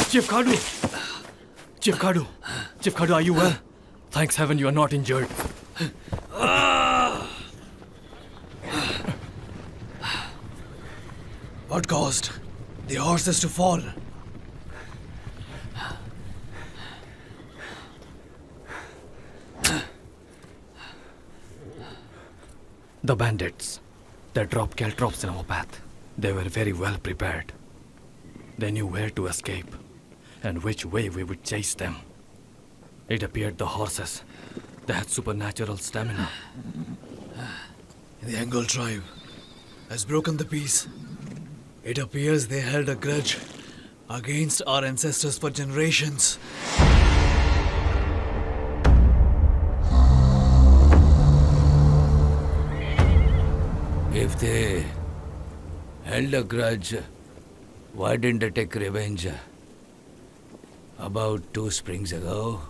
Chief Khadu! Chief Khadu! Chief Khadu, are you well? Thanks heaven you are not injured. What caused the horses to fall? The bandits. They dropped caltrops in our path. They were very well prepared. They knew where to escape and which way we would chase them. It appeared the horses, they had supernatural stamina. The Angol tribe has broken the peace. It appears they held a grudge against our ancestors for generations. If they held a grudge, why didn't they take revenge? About 2 springs ago,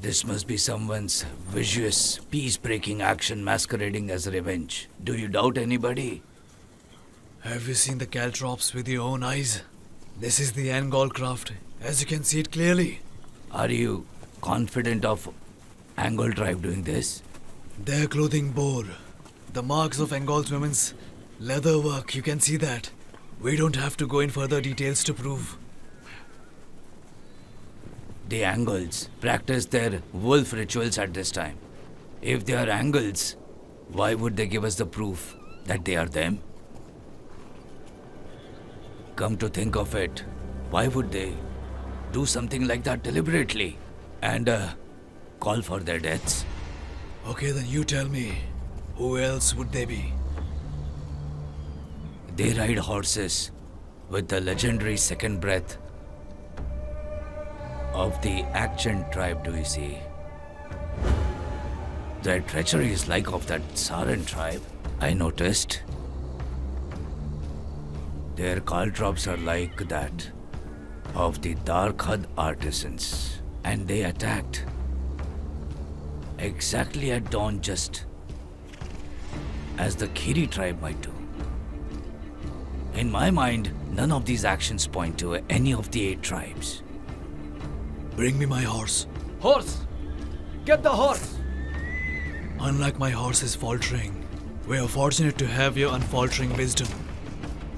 this must be someone's vicious, peace-breaking action masquerading as revenge. Do you doubt anybody? Have you seen the caltrops with your own eyes? This is the Angol craft, as you can see it clearly. Are you confident of Angol tribe doing this? Their clothing bore the marks of Angol's women's leather work, you can see that. We don't have to go in further details to prove. The Angols practice their wolf rituals at this time. If they are Angols, why would they give us the proof that they are them? Come to think of it, why would they do something like that deliberately and call for their deaths? Okay, then you tell me, who else would they be? They ride horses with the legendary second breath of the Action tribe, do you see? Their treachery is like of that Saran tribe, I noticed. Their caltrops are like that of the Darkhad artisans, and they attacked exactly at dawn, just as the Khiri tribe might do. In my mind, none of these actions point to any of the 8 tribes. Bring me my horse. Horse! Get the horse! Unlike my horse's faltering, we are fortunate to have your unfaltering wisdom.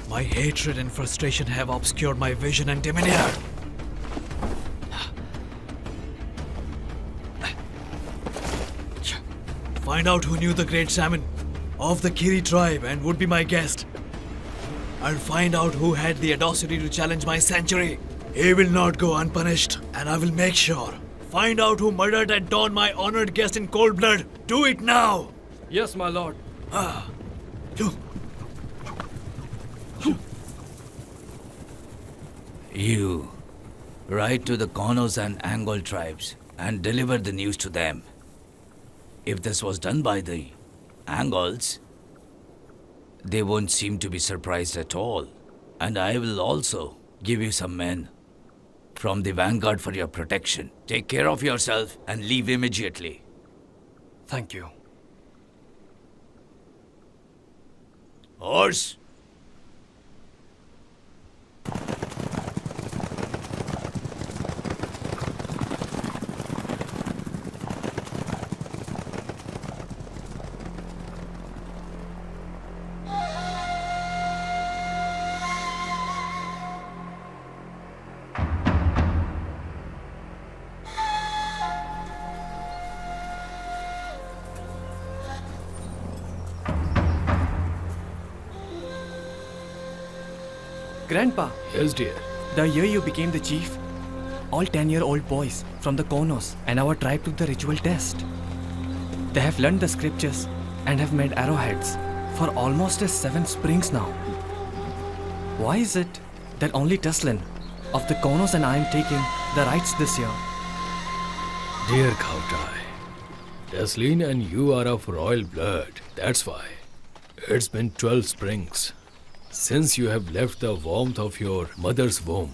My hatred and frustration have obscured my vision and demeanor. Find out who knew the great shaman of the Khiri tribe and would be my guest. I'll find out who had the audacity to challenge my sanctuary. He will not go unpunished, and I will make sure. Find out who murdered at dawn my honored guest in cold blood. Do it now! Yes, my lord. You write to the Konos and Angol tribes and deliver the news to them. If this was done by the Angols, they won't seem to be surprised at all. And I will also give you some men from the vanguard for your protection. Take care of yourself and leave immediately. Thank you. Horse! Grandpa, Yes, dear. the year you became the chief, all 10-year-old boys from the Konos and our tribe took the ritual test. They have learned the scriptures and have made arrowheads for almost 7 springs now. Why is it that only Teslin of the Konos and I am taking the rites this year? Dear Khautai, Teslin and you are of royal blood. That's why. It's been 12 springs since you have left the warmth of your mother's womb.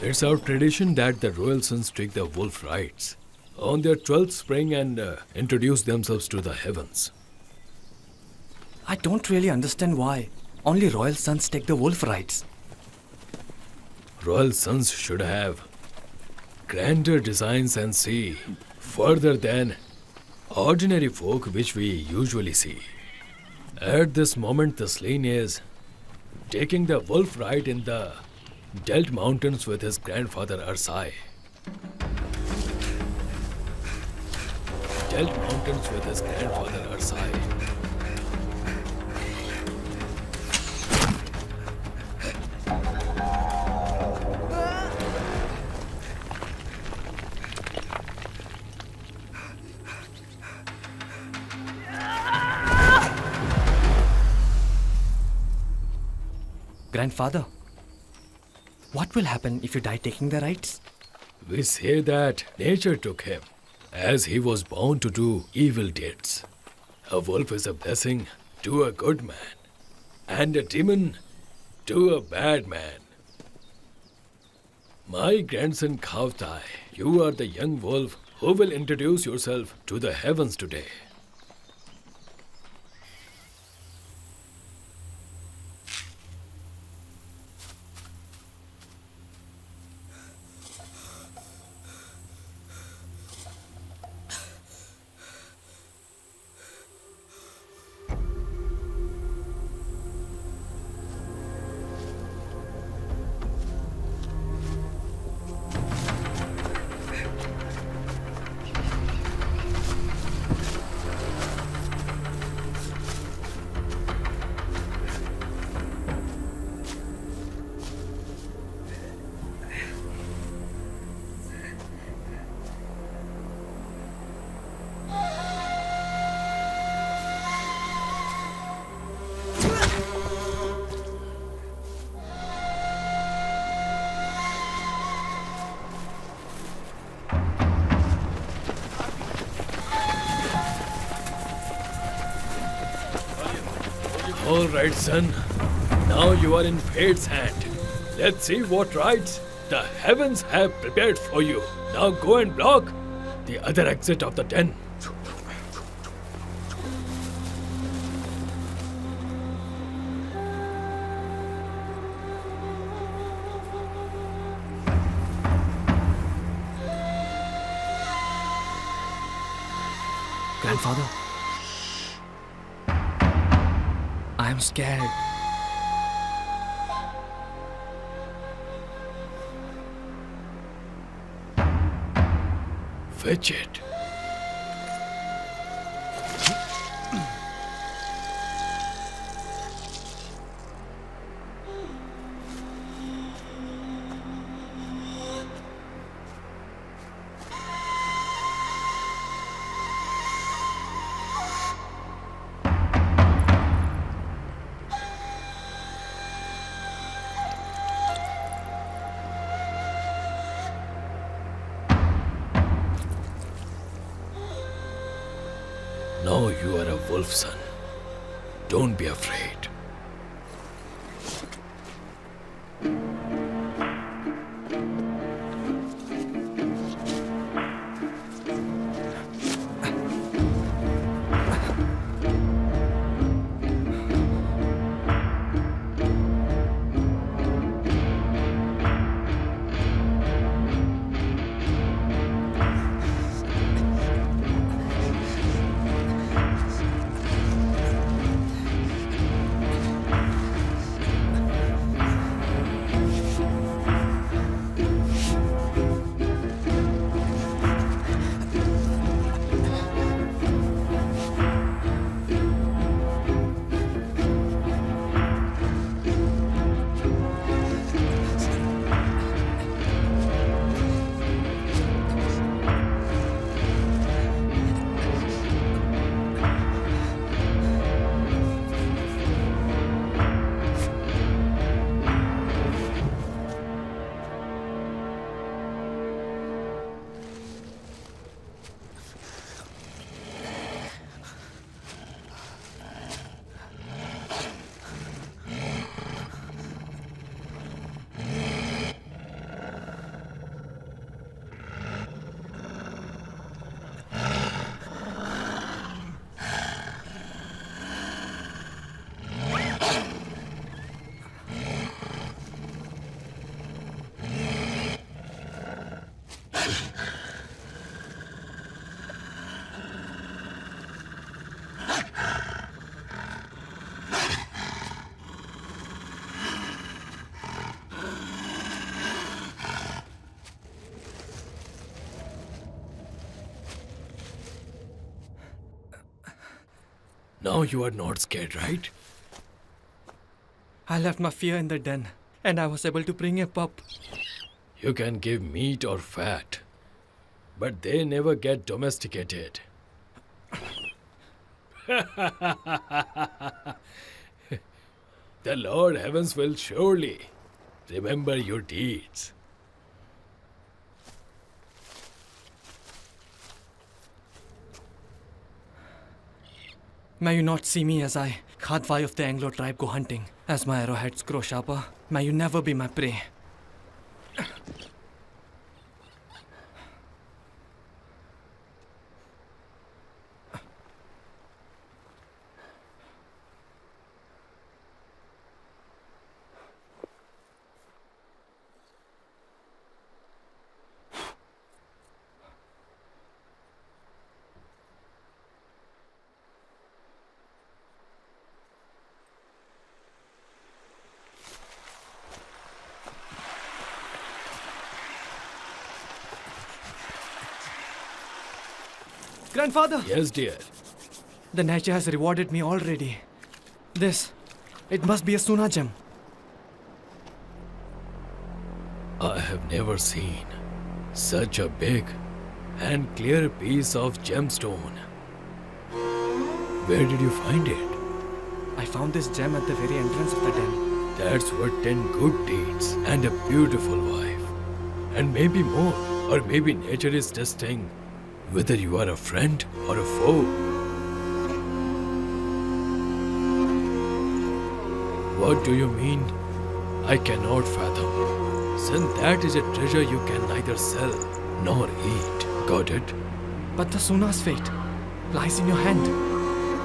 It's our tradition that the royal sons take the wolf rites on their 12th spring and introduce themselves to the heavens. I don't really understand why only royal sons take the wolf rites. Royal sons should have grander designs and see further than ordinary folk which we usually see. At this moment, the slain is taking the wolf ride in the Delt Mountains with his grandfather Arsai. Delt Mountains with his grandfather Arsai. Grandfather, what will happen if you die taking the rights? We say that nature took him, as he was bound to do evil deeds. A wolf is a blessing to a good man, and a demon to a bad man. My grandson Khavtai, you are the young wolf who will introduce yourself to the heavens today. All right, son. Now you are in fate's hand. Let's see what rites the heavens have prepared for you. Now go and block the other exit of the den. Grandfather, I am scared. Fetch it. Now you are a wolf, son. Don't be afraid. Now you are not scared, right? I left my fear in the den, and I was able to bring a pup. You can give meat or fat, but they never get domesticated. The Lord Heavens will surely remember your deeds. May you not see me as I, Khadwai of the Anglo tribe, go hunting. As my arrowheads grow sharper, may you never be my prey. Grandfather! Yes, dear. The nature has rewarded me already. It must be a Suna gem. I have never seen such a big and clear piece of gemstone. Where did you find it? I found this gem at the very entrance of the den. That's worth 10 good deeds and a beautiful wife. And maybe more. Or maybe nature is testing whether you are a friend or a foe. What do you mean? I cannot fathom. Since that is a treasure you can neither sell nor eat. Got it? But the Suna's fate lies in your hand.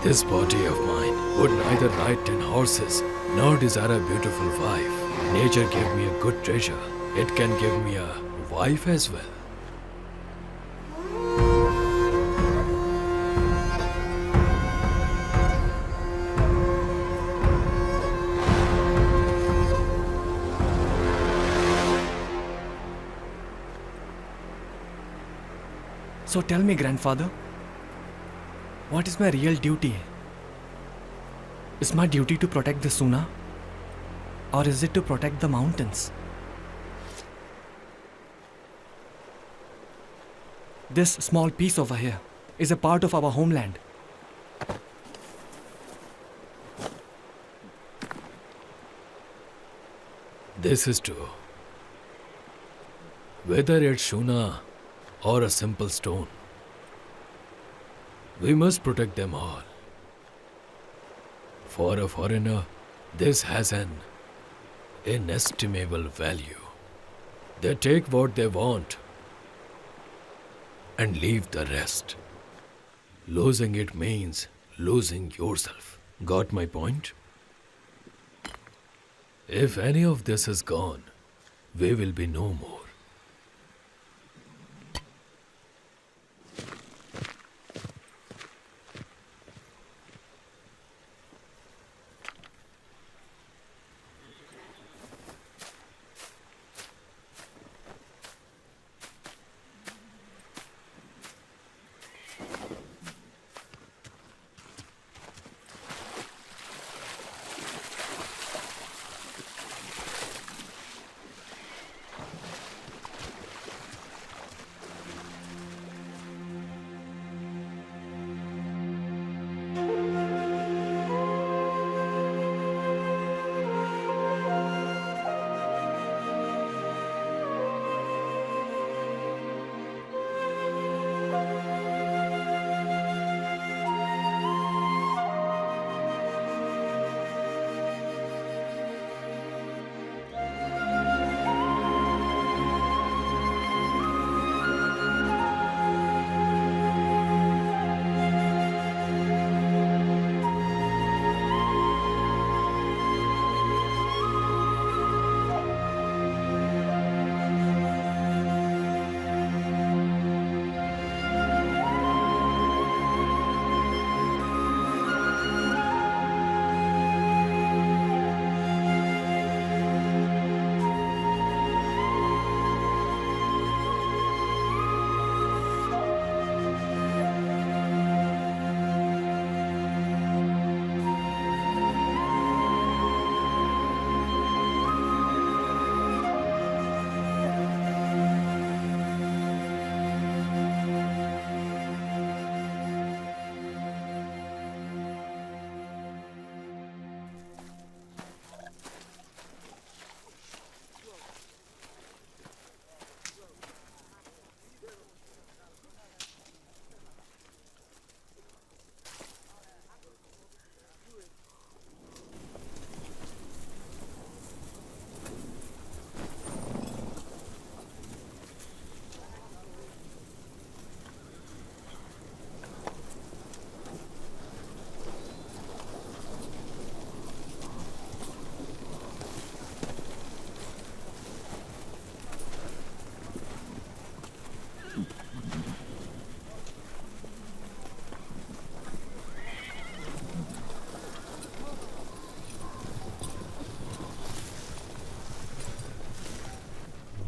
This body of mine would neither ride 10 horses nor desire a beautiful wife. Nature gave me a good treasure. It can give me a wife as well. So tell me, grandfather, what is my real duty? Is my duty to protect the Suna? Or is it to protect the mountains? This small piece over here is a part of our homeland. This is true. Whether it's Shuna or a simple stone, we must protect them all. For a foreigner, this has an inestimable value. They take what they want and leave the rest. Losing it means losing yourself. Got my point? If any of this is gone, we will be no more.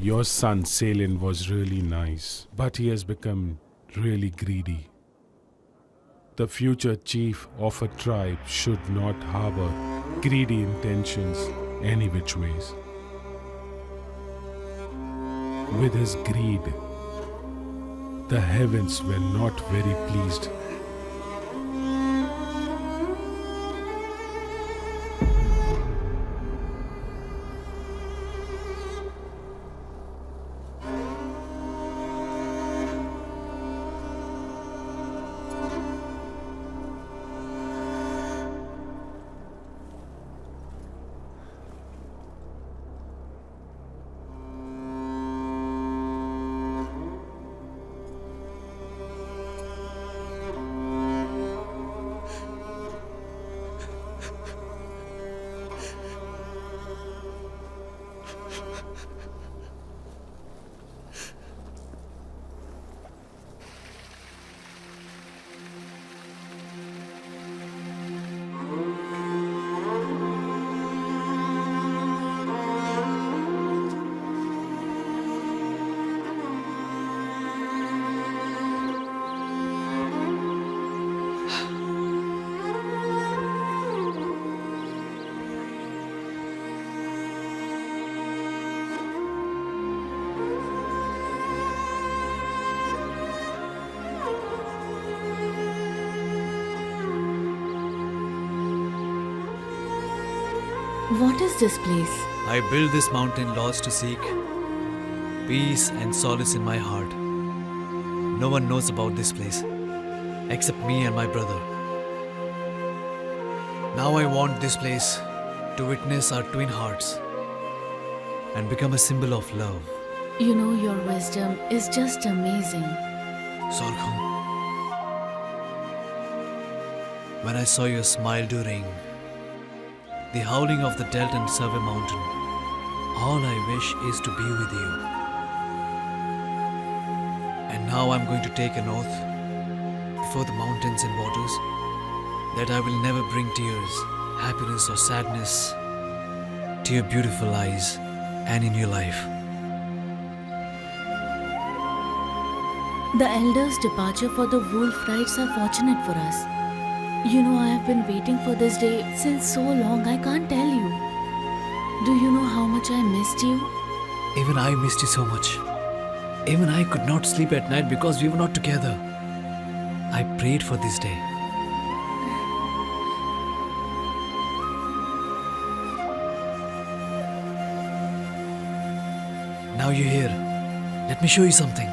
Your son Salen was really nice, but he has become really greedy. The future chief of a tribe should not harbor greedy intentions any which ways. With his greed, the heavens were not very pleased. What is this place? I built this mountain lodge to seek peace and solace in my heart. No one knows about this place except me and my brother. Now I want this place to witness our twin hearts and become a symbol of love. You know, your wisdom is just amazing. Sorghum. When I saw your smile during the howling of the Delta and Survey Mountain, all I wish is to be with you. And now I'm going to take an oath before the mountains and waters that I will never bring tears, happiness or sadness to your beautiful eyes and in your life. The elders' departure for the wolf rides are fortunate for us. You know, I have been waiting for this day since so long, I can't tell you. Do you know how much I missed you? Even I missed you so much. Even I could not sleep at night because we were not together. I prayed for this day. Now you're here. Let me show you something.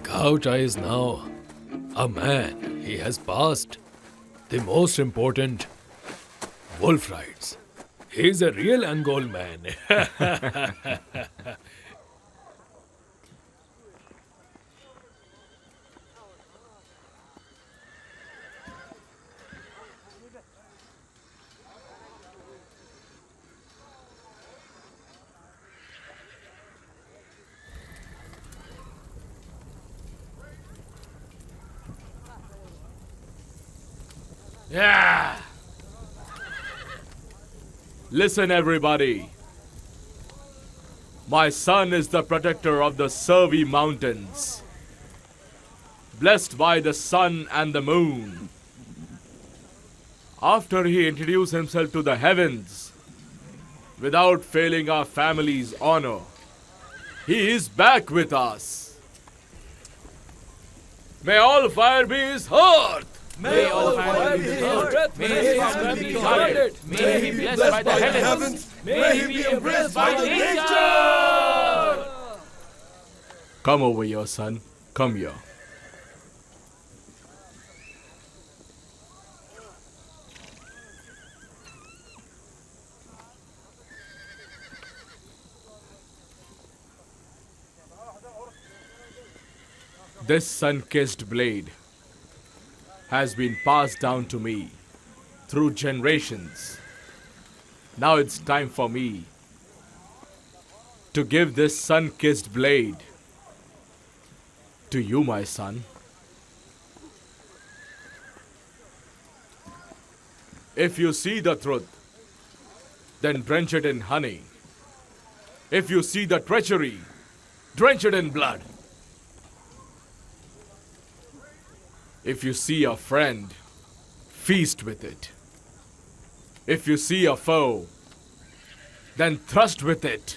Kautai is now a man. He has passed the most important wolf rides. He is a real Angol man. Yeah! Listen, everybody. My son is the protector of the Survey Mountains, blessed by the sun and the moon. After he introduced himself to the heavens, without failing our family's honor, he is back with us. May all fire be his hearth! May all fire be his heart. May his family be guarded. May he be blessed by the heavens. May he be embraced by the nature. Come over here, son. Come here. This sun-kissed blade has been passed down to me through generations. Now it's time for me to give this sun-kissed blade to you, my son. If you see the truth, then drench it in honey. If you see the treachery, drench it in blood. If you see a friend, feast with it. If you see a foe, then thrust with it.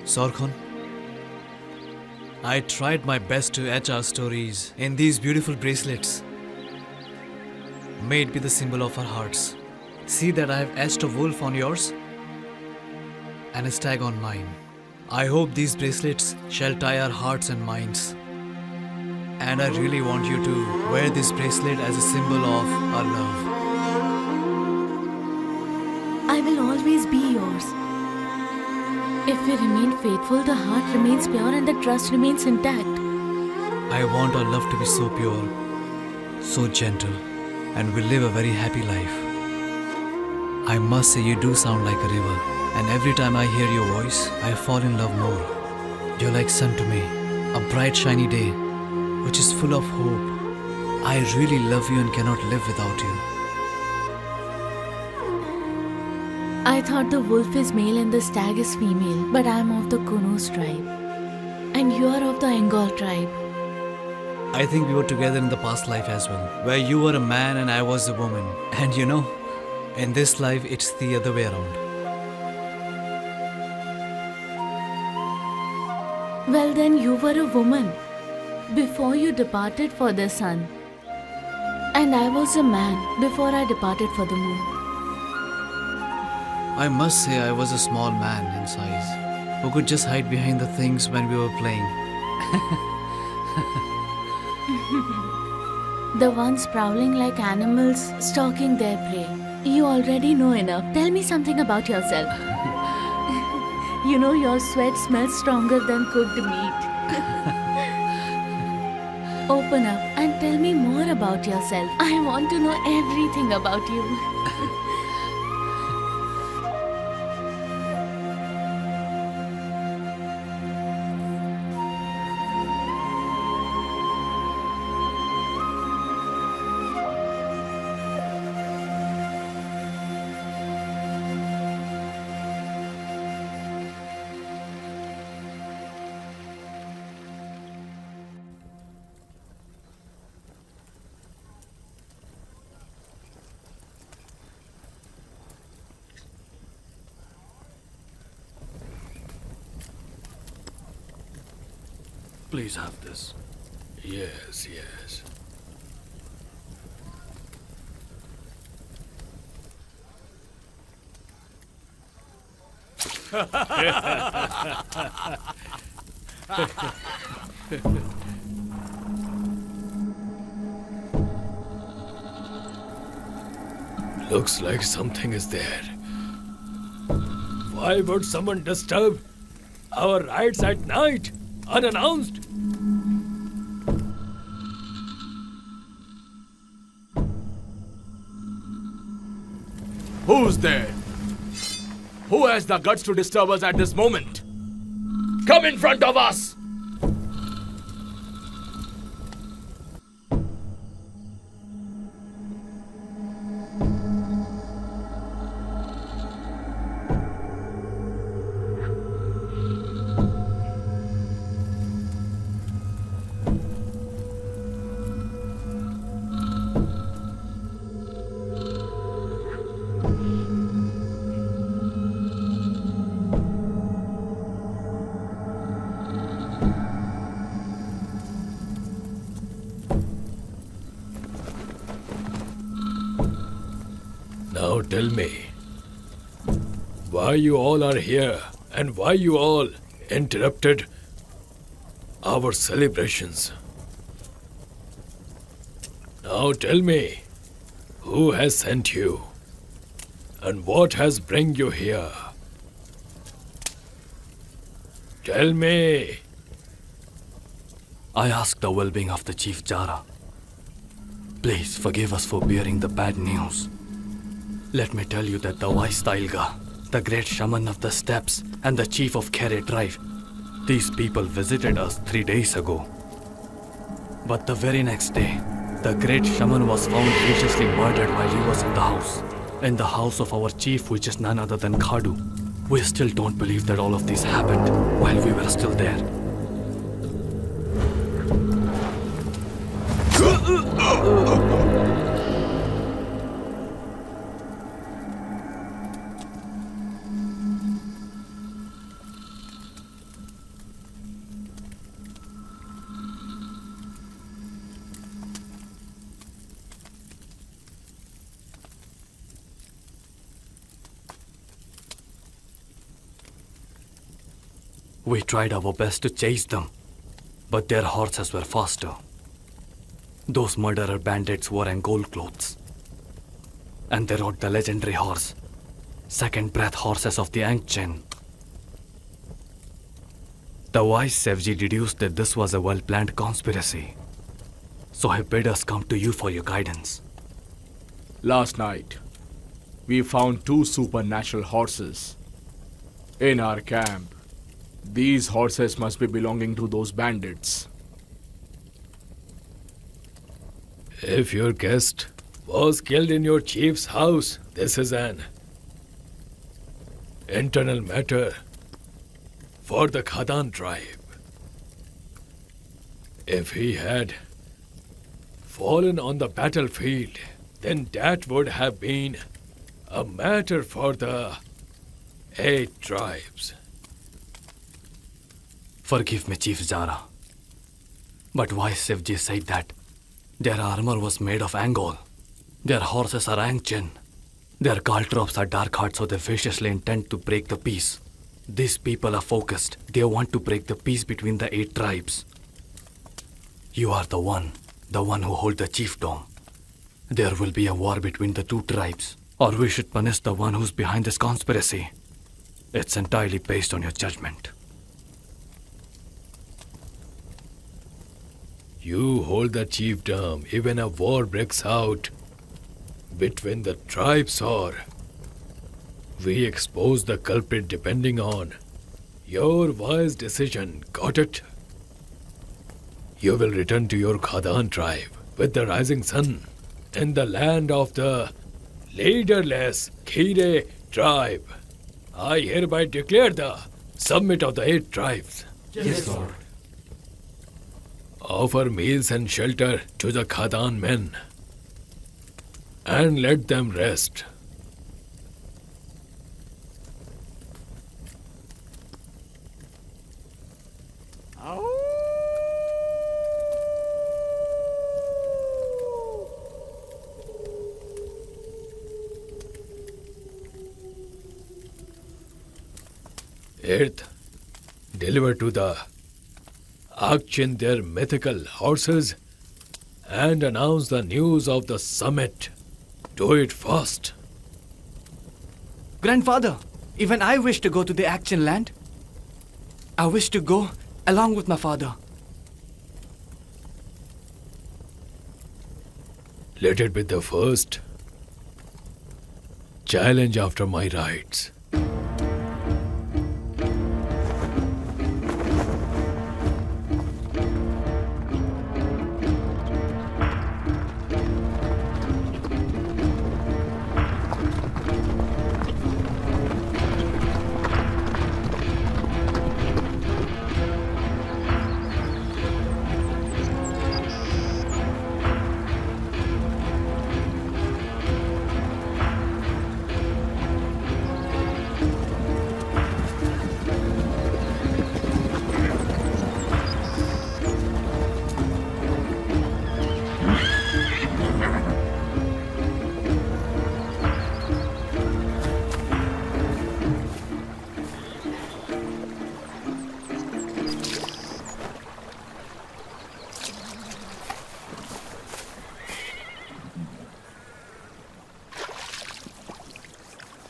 Sarkhan, I tried my best to etch our stories in these beautiful bracelets. May it be the symbol of our hearts. See that I have etched a wolf on yours and a stag on mine. I hope these bracelets shall tie our hearts and minds. And I really want you to wear this bracelet as a symbol of our love. I will always be yours. If we remain faithful, the heart remains pure and the trust remains intact. I want our love to be so pure, so gentle, and we'll live a very happy life. I must say you do sound like a river, and every time I hear your voice, I fall in love more. You're like sun to me, a bright shiny day, which is full of hope. I really love you and cannot live without you. I thought the wolf is male and the stag is female, but I am of the Konos tribe. And you are of the Angol tribe. I think we were together in the past life as well, where you were a man and I was a woman. And you know, in this life, it's the other way around. Well, then you were a woman before you departed for the sun. And I was a man before I departed for the moon. I must say I was a small man in size, who could just hide behind the things when we were playing. The ones prowling like animals, stalking their prey. You already know enough. Tell me something about yourself. You know your sweat smells stronger than cooked meat. Open up and tell me more about yourself. I want to know everything about you. Please have this. Yes, yes. Looks like something is there. Why would someone disturb our rides at night, unannounced? Who's there? Who has the guts to disturb us at this moment? Come in front of us! Now tell me, why you all are here and why you all interrupted our celebrations. Now tell me, who has sent you? And what has bring you here? Tell me. I ask the well-being of the Chief Jara. Please forgive us for bearing the bad news. Let me tell you that the wise Tailga, the great shaman of the steppes and the chief of Khere tribe, these people visited us 3 days ago. But the very next day, the great shaman was found viciously murdered while he was in the house of our chief, which is none other than Khadu. We still don't believe that all of this happened while we were still there. We tried our best to chase them, but their horses were faster. Those murderer bandits wore gold clothes, and they rode the legendary horse, second breath horses of the Angchen. The wise Sevji deduced that this was a well-planned conspiracy, so he bid us come to you for your guidance. Last night, we found 2 supernatural horses in our camp. These horses must be belonging to those bandits. If your guest was killed in your chief's house, this is an internal matter for the Khadan tribe. If he had fallen on the battlefield, then that would have been a matter for the 8 tribes. Forgive me, Chief Zara. But wise Sevji said that their armor was made of Angol. Their horses are Angchen. Their caltrops are dark-hearted, so they viciously intend to break the peace. These people are focused. They want to break the peace between the 8 tribes. You are the one who holds the chiefdom. There will be a war between the 2 tribes, or we should punish the one who's behind this conspiracy. It's entirely based on your judgment. You hold the chiefdom even a war breaks out between the tribes, or we expose the culprit depending on your wise decision. Got it? You will return to your Khadan tribe with the rising sun in the land of the leaderless Khere tribe. I hereby declare the summit of the 8 tribes. Yes, Lord. Offer meals and shelter to the Khadan men and let them rest. Earth, deliver to the Angchen their mythical horses and announce the news of the summit. Do it fast. Grandfather, even I wish to go to the Angchen land. I wish to go along with my father. Let it be the first challenge after my rites.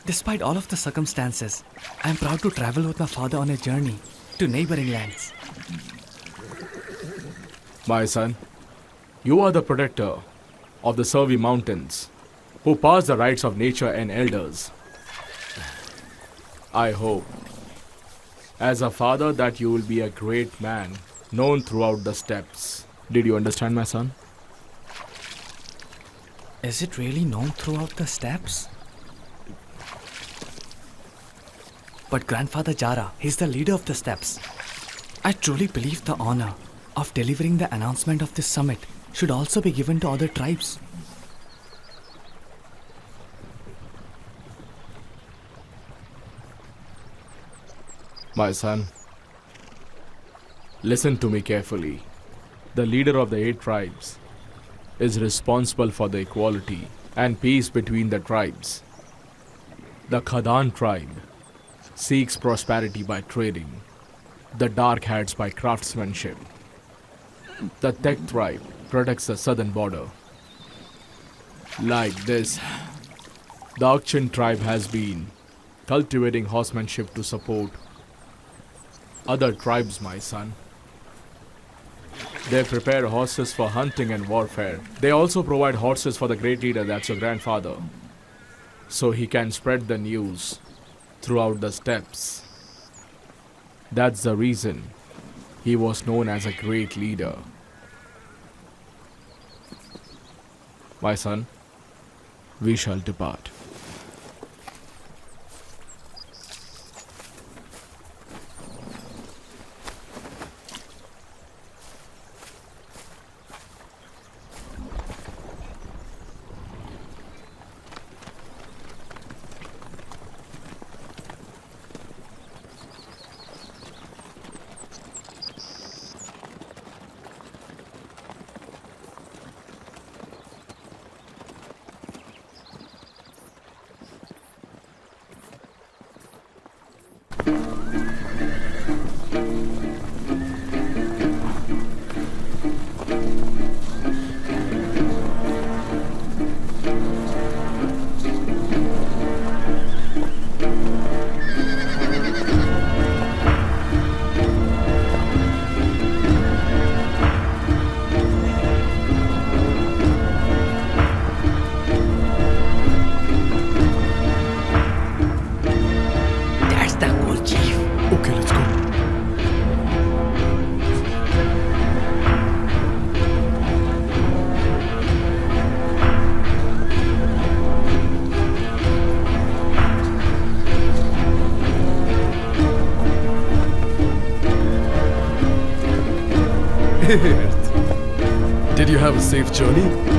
Despite all of the circumstances, I am proud to travel with my father on a journey to neighboring lands. My son, you are the protector of the Survey Mountains, who pass the rights of nature and elders. I hope, as a father, that you will be a great man, known throughout the steppes. Did you understand, my son? Is it really known throughout the steppes? But Grandfather Jara, he's the leader of the steppes. I truly believe the honor of delivering the announcement of this summit should also be given to other tribes. My son, listen to me carefully. The leader of the 8 tribes is responsible for the equality and peace between the tribes. The Khadan tribe seeks prosperity by trading, the Dark Hats by craftsmanship. The Tek tribe protects the southern border. Like this, the Akshan tribe has been cultivating horsemanship to support other tribes, my son. They prepare horses for hunting and warfare. They also provide horses for the great leader, that's your grandfather, so he can spread the news throughout the steppes. That's the reason he was known as a great leader. My son, we shall depart. Did you have a safe journey?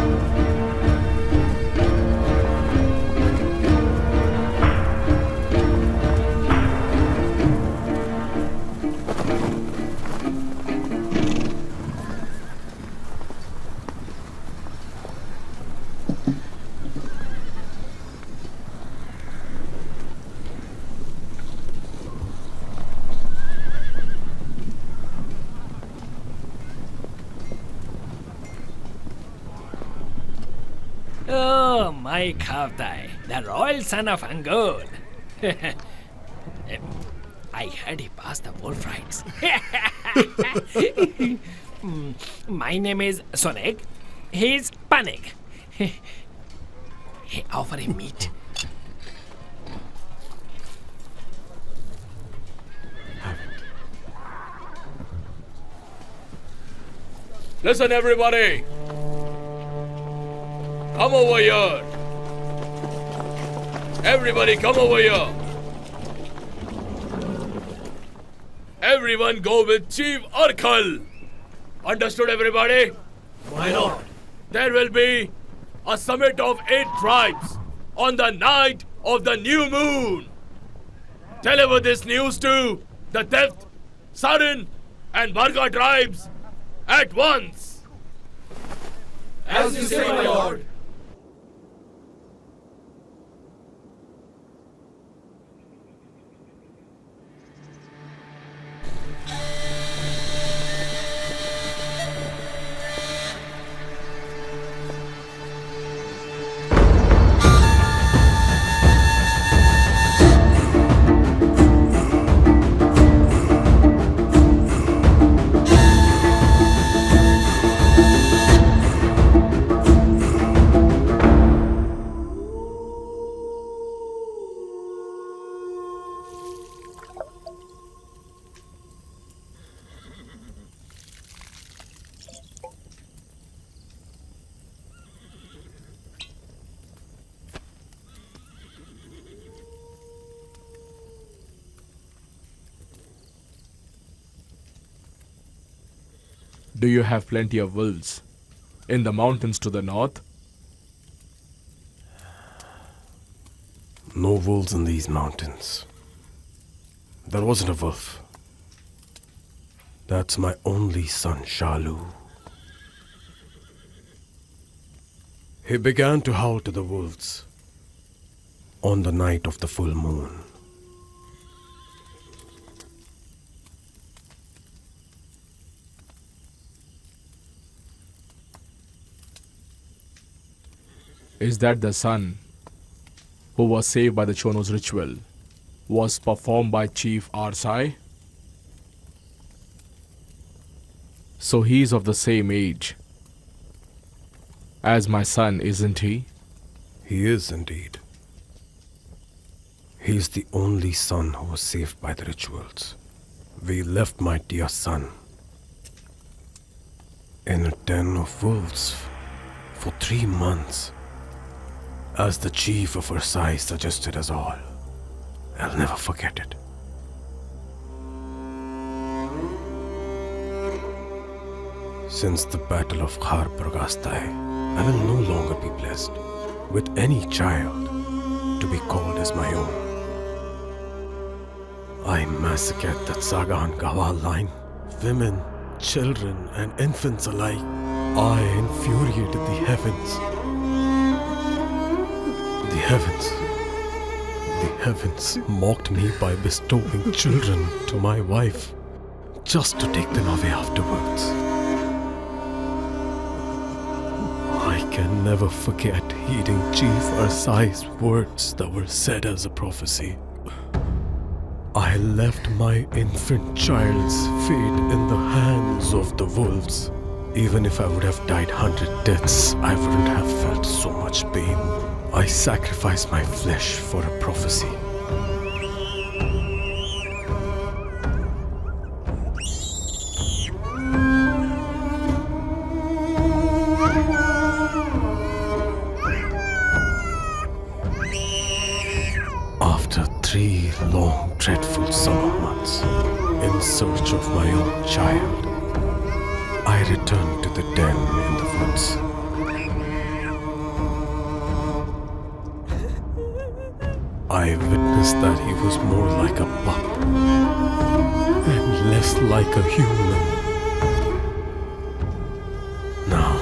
Oh, my Kavtai, the royal son of Angol. I heard he passed the bullfights. My name is Sonek. He's Panik. He offer him meat. Listen, everybody! Come over here! Everybody, come over here! Everyone go with Chief Urkel! Understood, everybody? My lord. There will be a summit of 8 tribes on the night of the new moon. Deliver this news to the Theft, Sarin, and Barga tribes at once. As you say, my lord. Do you have plenty of wolves in the mountains to the north? No wolves in these mountains. There wasn't a wolf. That's my only son, Shalu. He began to howl to the wolves on the night of the full moon. Is that the son who was saved by the Chono's ritual was performed by Chief Arsai? So he is of the same age as my son, isn't he? He is indeed. He is the only son who was saved by the rituals. We left my dear son in a den of wolves for 3 months, as the chief of Arsai suggested us all. I'll never forget it. Since the Battle of Khar Pragastai, I will no longer be blessed with any child to be called as my own. I massacred that Sagan Gawal line. Women, children, and infants alike. I infuriated the heavens. The heavens mocked me by bestowing children to my wife, just to take them away afterwards. I can never forget heeding Chief Arsai's words that were said as a prophecy. I left my infant child's fate in the hands of the wolves. Even if I would have died 100 deaths, I wouldn't have felt so much pain. I sacrificed my flesh for a prophecy. After 3 long, dreadful summer months, in search of my own child, I returned to the den in the woods. I witnessed that he was more like a pup and less like a human. Now,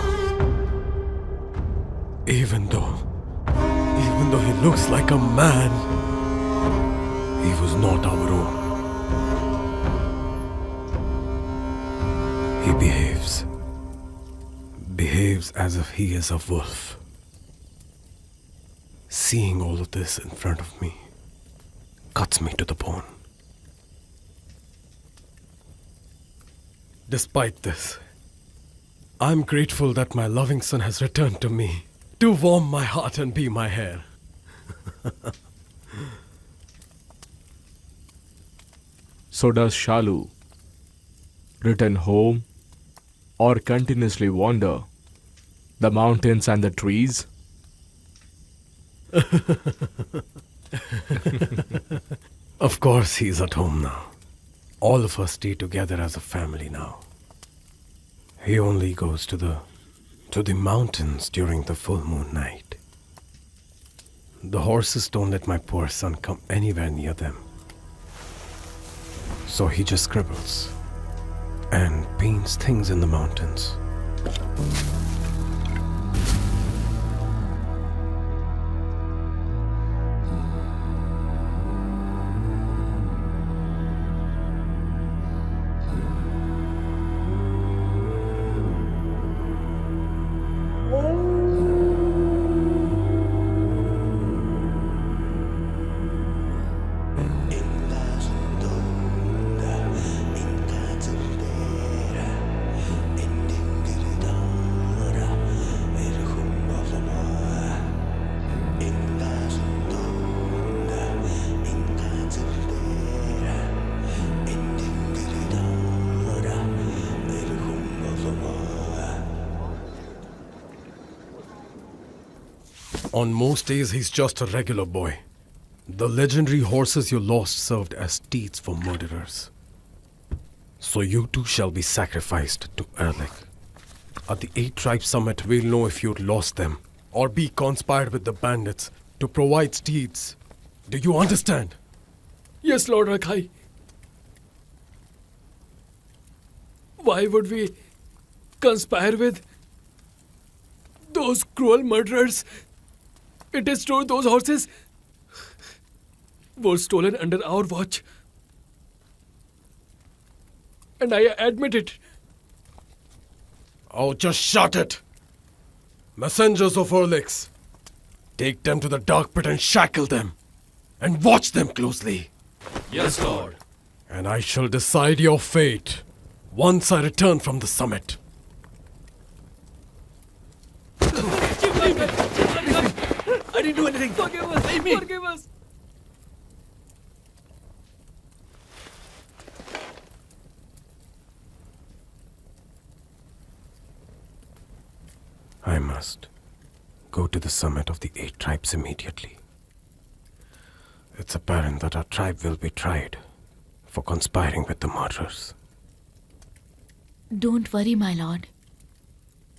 even though he looks like a man, he was not our own. He behaves as if he is a wolf. Seeing all of this in front of me cuts me to the bone. Despite this, I'm grateful that my loving son has returned to me to warm my heart and be my hair. So does Shalu return home or continuously wander the mountains and the trees? Of course he's at home now. All of us stay together as a family now. He only goes to the mountains during the full moon night. The horses don't let my poor son come anywhere near them. So he just scribbles and paints things in the mountains. On most days, he's just a regular boy. The legendary horses you lost served as steeds for murderers. So you too shall be sacrificed to Erlik. At the 8 Tribes Summit, we'll know if you'd lost them or be conspired with the bandits to provide steeds. Do you understand? Yes, Lord Rakhai. Why would we conspire with those cruel murderers? It is true, those horses were stolen under our watch. And I admit it. Oh, just shut it! Messengers of Erlik's, take them to the dark pit and shackle them. And watch them closely. Yes, Lord. And I shall decide your fate once I return from the summit. I didn't do anything. Forgive us. Leave me. Forgive us. I must go to the summit of the 8 Tribes immediately. It's apparent that our tribe will be tried for conspiring with the murderers. Don't worry, my lord.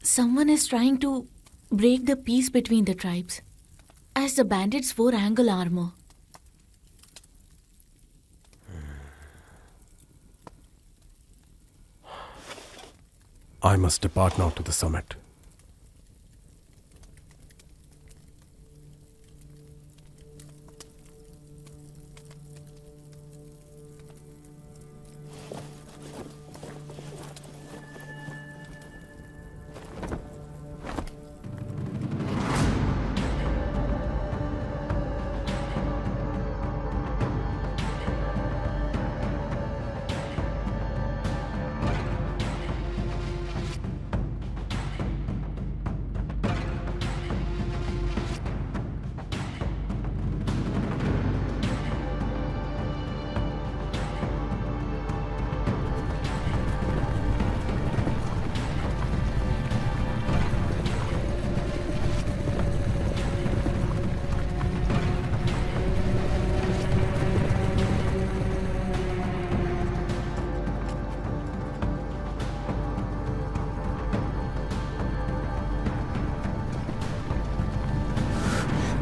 Someone is trying to break the peace between the tribes, as the bandits wore angle armor. I must depart now to the summit.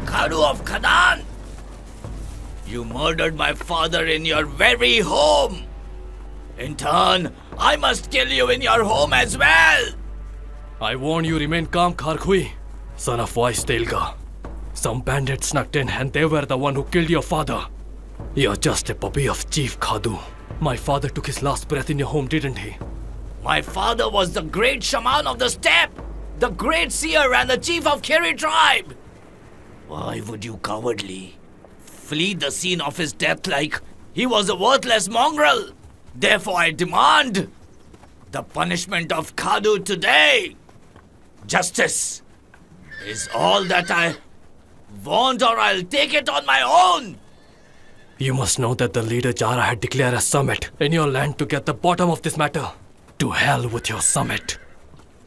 Khadu of Khadan! You murdered my father in your very home! In turn, I must kill you in your home as well! I warn you, remain calm, Kharkhui, son of wise Delga. Some bandits snuck in and they were the one who killed your father. You're just a puppy of Chief Khadu. My father took his last breath in your home, didn't he? My father was the great shaman of the steppe, the great seer and the chief of Kiri tribe. Why would you cowardly flee the scene of his death like he was a worthless mongrel? Therefore I demand the punishment of Khadu today. Justice is all that I want, or I'll take it on my own. You must know that the leader Jara had declared a summit in your land to get the bottom of this matter. To hell with your summit.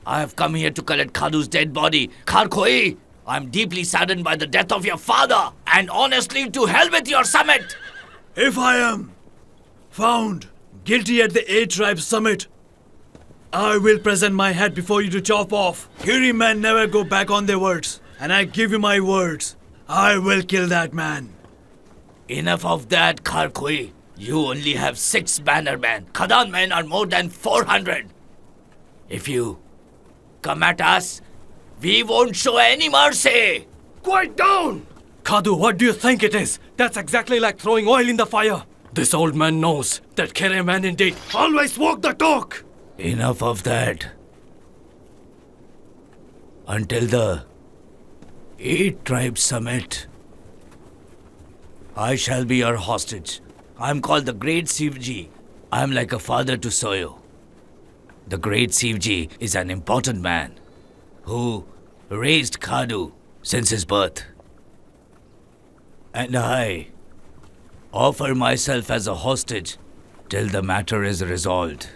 I have come here to collect Khadu's dead body. Kharkhui, I'm deeply saddened by the death of your father. And honestly, to hell with your summit. If I am found guilty at the 8 Tribes Summit, I will present my head before you to chop off. Kiri men never go back on their words. And I give you my words. I will kill that man. Enough of that, Kharkhui. You only have 6 bannermen. Khadan men are more than 400. If you come at us, we won't show any mercy. Quiet down! Khadu, what do you think it is? That's exactly like throwing oil in the fire. This old man knows that Kere man indeed always walk the talk. Enough of that. Until the 8 Tribes Summit, I shall be your hostage. I'm called the Great Sivji. I'm like a father to Soyo. The Great Sivji is an important man who raised Khadu since his birth. And I offer myself as a hostage till the matter is resolved.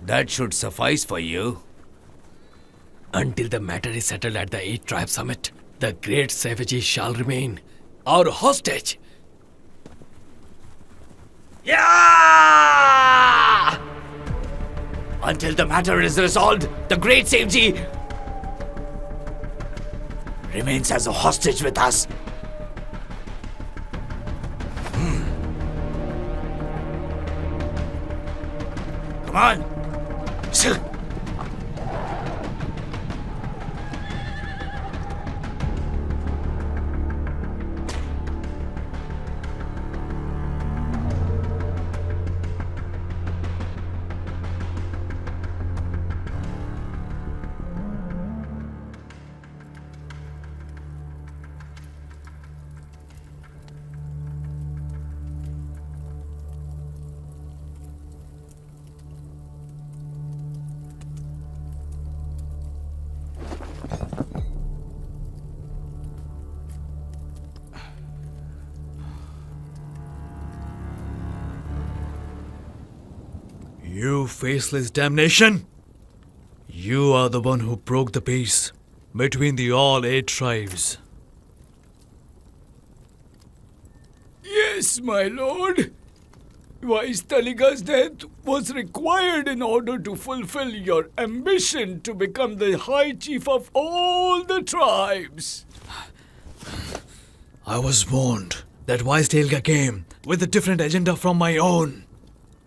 That should suffice for you. Until the matter is settled at the 8 Tribe Summit, the Great Savages shall remain our hostage. Yeah! Until the matter is resolved, the great Sevji remains as a hostage with us. Come on. You faceless damnation! You are the one who broke the peace between the all 8 tribes. Yes, my lord. Wise Taliga's death was required in order to fulfill your ambition to become the High Chief of all the tribes. I was warned that Wise Telga came with a different agenda from my own.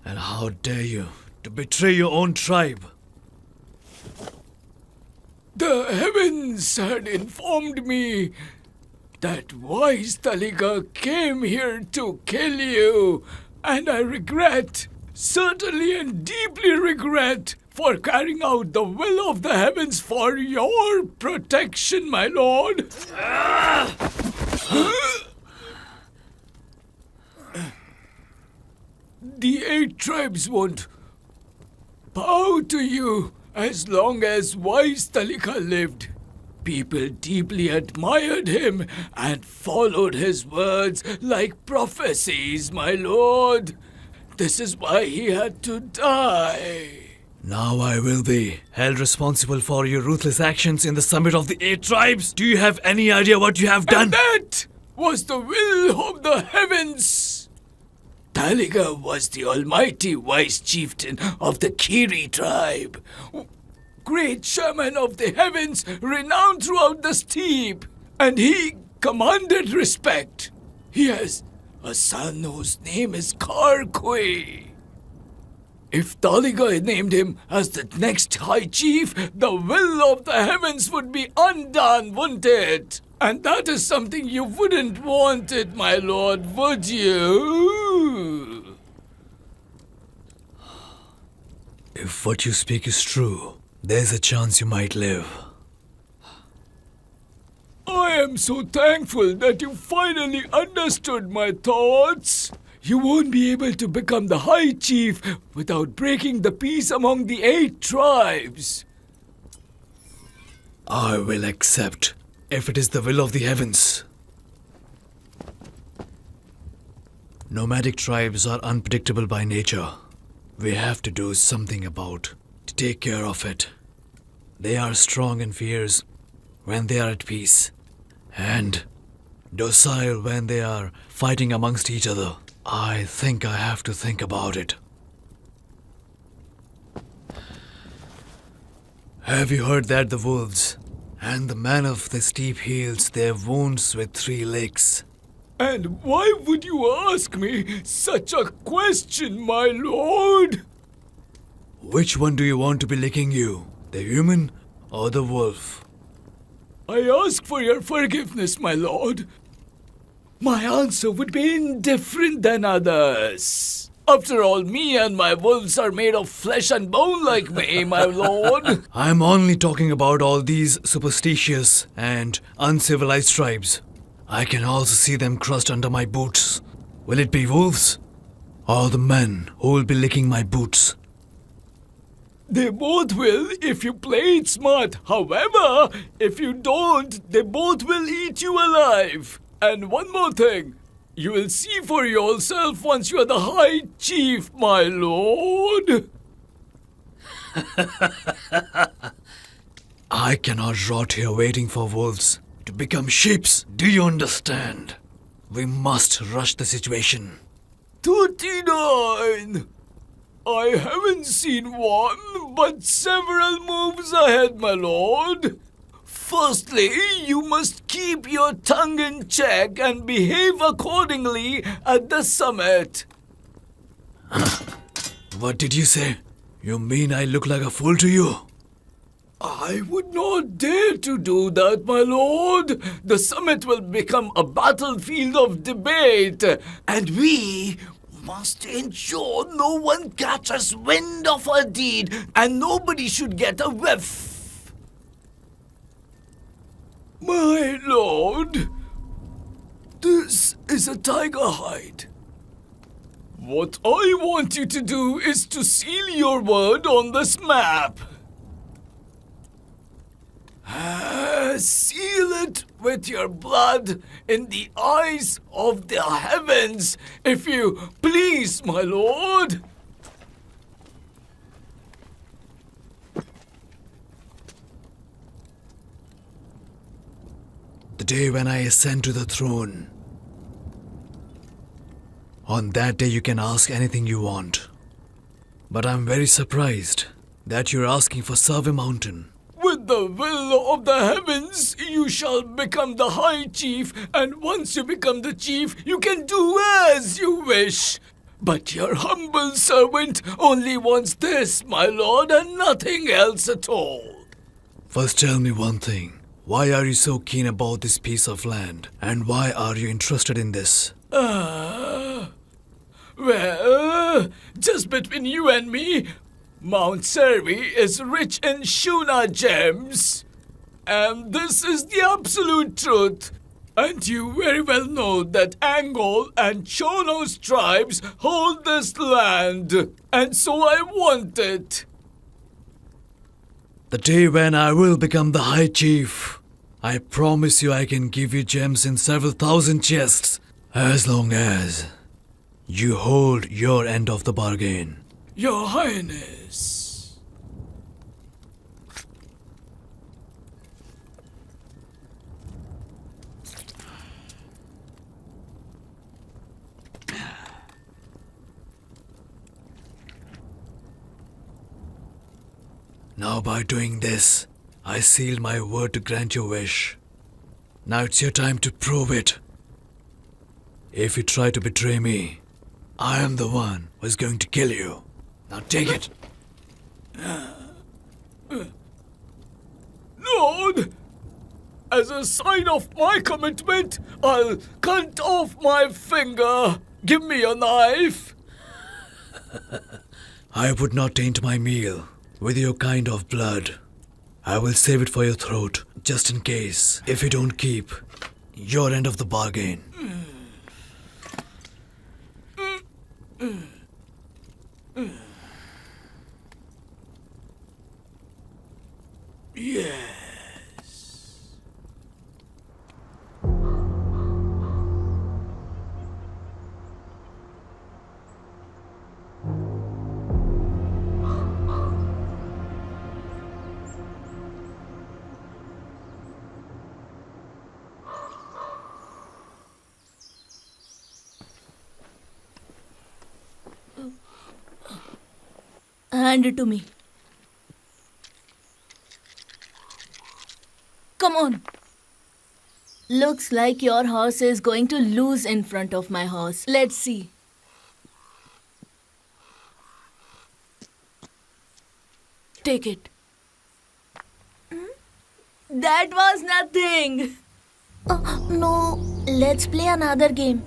And how dare you to betray your own tribe? The heavens had informed me that Wise Taliga came here to kill you, and I regret, certainly and deeply regret, for carrying out the will of the heavens for your protection, my lord. The 8 tribes won't bow to you as long as Wise Talika lived. People deeply admired him and followed his words like prophecies, my lord. This is why he had to die. Now I will be held responsible for your ruthless actions in the summit of the 8 tribes. Do you have any idea what you have done? And that was the will of the heavens. Taliga was the almighty wise chieftain of the Kiri tribe. Great shaman of the heavens, renowned throughout the steppe. And he commanded respect. He has a son whose name is Karkui. If Taliga named him as the next high chief, the will of the heavens would be undone, wouldn't it? And that is something you wouldn't want it, my lord, would you? If what you speak is true, there's a chance you might live. I am so thankful that you finally understood my thoughts. You won't be able to become the High Chief without breaking the peace among the 8 tribes. I will accept, if it is the will of the heavens. Nomadic tribes are unpredictable by nature. We have to do something about to take care of it. They are strong and fierce when they are at peace, and docile when they are fighting amongst each other. I think I have to think about it. Have you heard that the wolves and the man of the steep heals their wounds with 3 licks? And why would you ask me such a question, my lord? Which one do you want to be licking you? The human or the wolf? I ask for your forgiveness, my lord. My answer would be indifferent than others. After all, me and my wolves are made of flesh and bone like me, my lord. I'm only talking about all these superstitious and uncivilized tribes. I can also see them crushed under my boots. Will it be wolves or the men who will be licking my boots? They both will if you play it smart. However, if you don't, they both will eat you alive. And one more thing. You will see for yourself once you are the High Chief, my lord. I cannot rot here waiting for wolves to become sheeps. Do you understand? We must rush the situation. 39! I haven't seen one, but several moves ahead, my lord. Firstly, you must keep your tongue in check and behave accordingly at the summit. What did you say? You mean I look like a fool to you? I would not dare to do that, my lord. The summit will become a battlefield of debate, and we must ensure no one catches wind of our deed, and nobody should get a whiff. My lord, this is a tiger hide. What I want you to do is to seal your word on this map. Seal it with your blood in the eyes of the heavens, if you please, my lord. The day when I ascend to the throne. On that day you can ask anything you want. But I'm very surprised that you're asking for Survey Mountain. With the will of the heavens, you shall become the High Chief, and once you become the chief, you can do as you wish. But your humble servant only wants this, my lord, and nothing else at all. First tell me one thing. Why are you so keen about this piece of land? And why are you interested in this? Well, just between you and me, Mount Servi is rich in Shuna gems. And this is the absolute truth. And you very well know that Angol and Chonos tribes hold this land. And so I want it. The day when I will become the High Chief, I promise you I can give you gems in several thousand chests, as long as you hold your end of the bargain. Your Highness. Now by doing this, I seal my word to grant your wish. Now it's your time to prove it. If you try to betray me, I am the one who is going to kill you. Now take it. Lord, as a sign of my commitment, I'll cut off my finger. Give me a knife. I would not taint my meal with your kind of blood. I will save it for your throat, just in case, if you don't keep your end of the bargain. Yes. Hand it to me. Come on. Looks like your horse is going to lose in front of my horse. Let's see. Take it. That was nothing. No, let's play another game.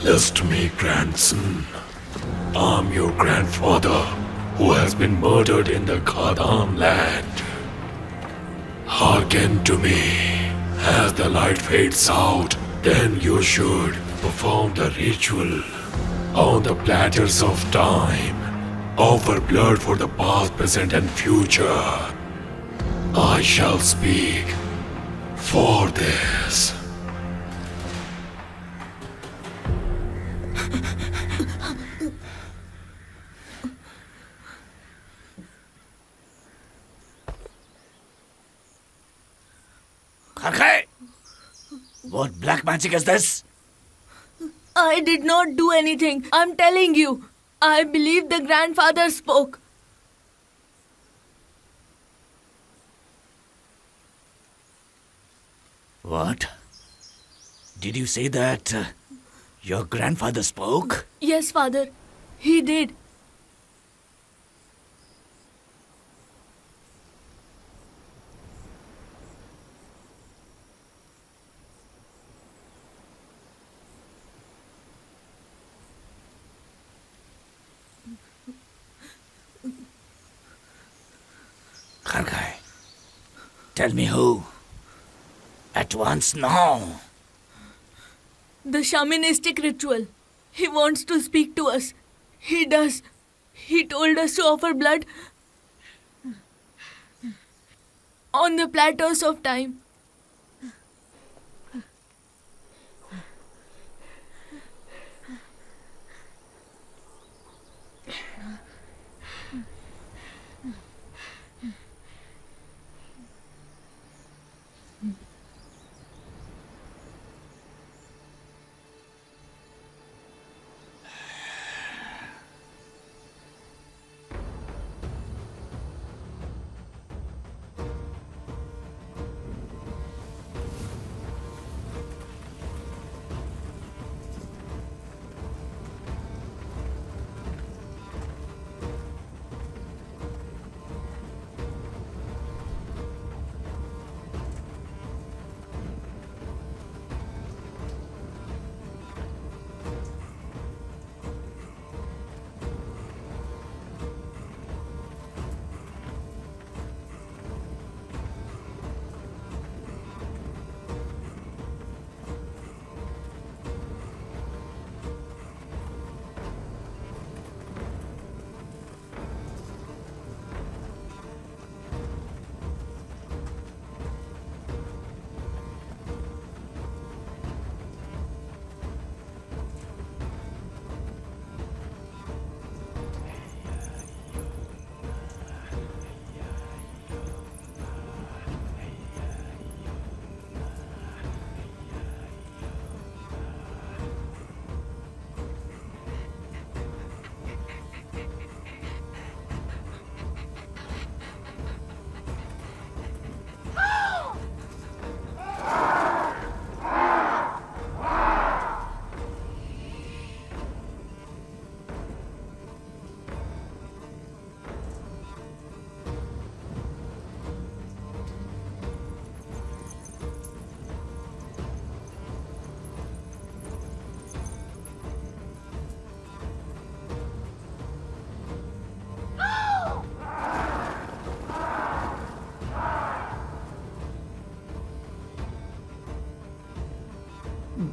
Listen to me, grandson. I'm your grandfather, who has been murdered in the Khadam land. Hearken to me. As the light fades out, then you should perform the ritual on the platters of time. Offer blood for the past, present, and future. I shall speak for this. Sukhee! What black magic is this? I did not do anything. I'm telling you. I believe the grandfather spoke. What? Did you say that your grandfather spoke? Yes, father. He did. Sukhee, tell me who. At once now. The shamanistic ritual. He wants to speak to us. He does. He told us to offer blood on the plateaus of time.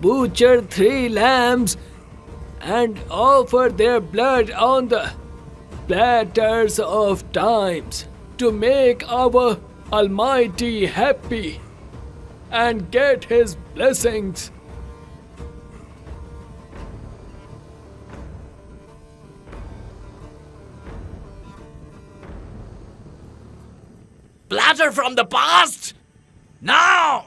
Butcher 3 lambs and offer their blood on the platters of times to make our Almighty happy and get His blessings. Platter from the past! Now!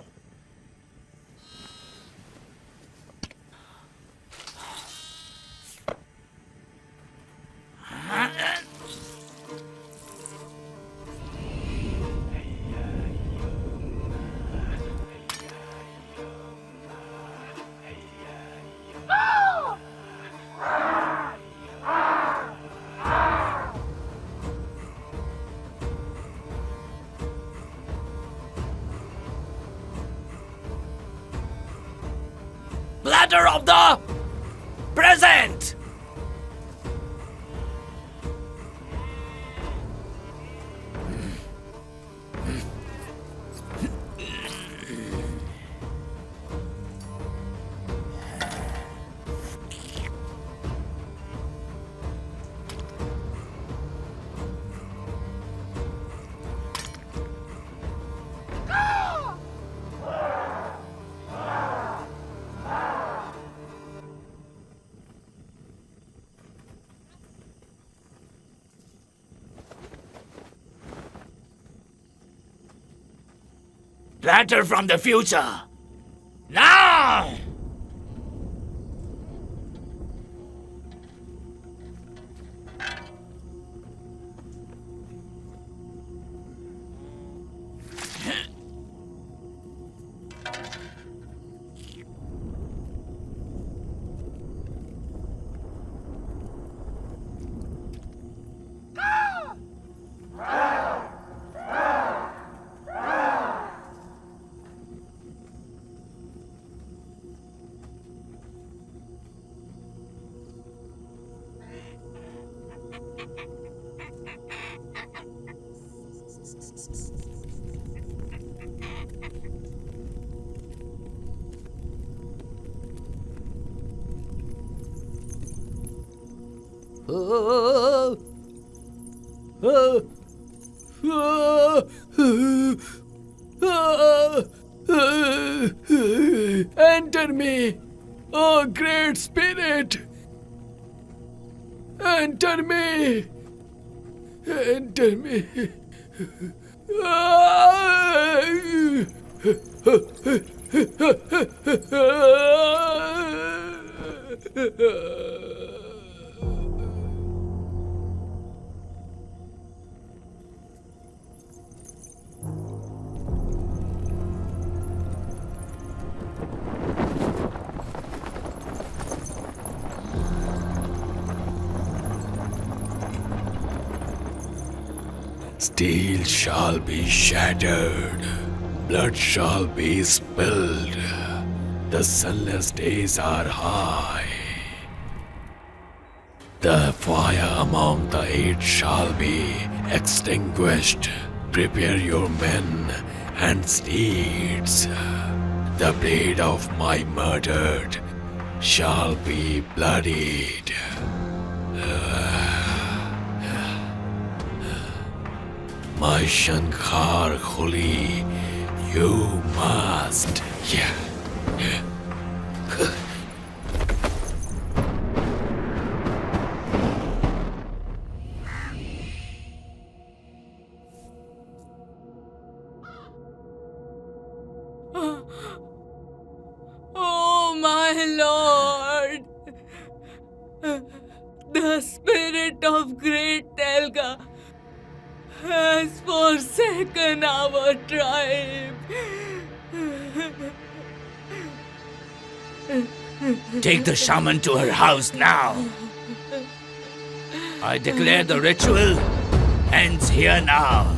Platter of the present! Platter from the future! Now! Enter me, oh great spirit! Enter me! Enter me! Steel shall be shattered, blood shall be spilled. The sunless days are high. The fire among the eight shall be extinguished. Prepare your men and steeds. The blade of my murdered shall be bloodied. My Shankar Khuli, you must. Oh, my lord! The spirit of great Telga has forsaken our tribe. Take the shaman to her house now. I declare the ritual ends here now.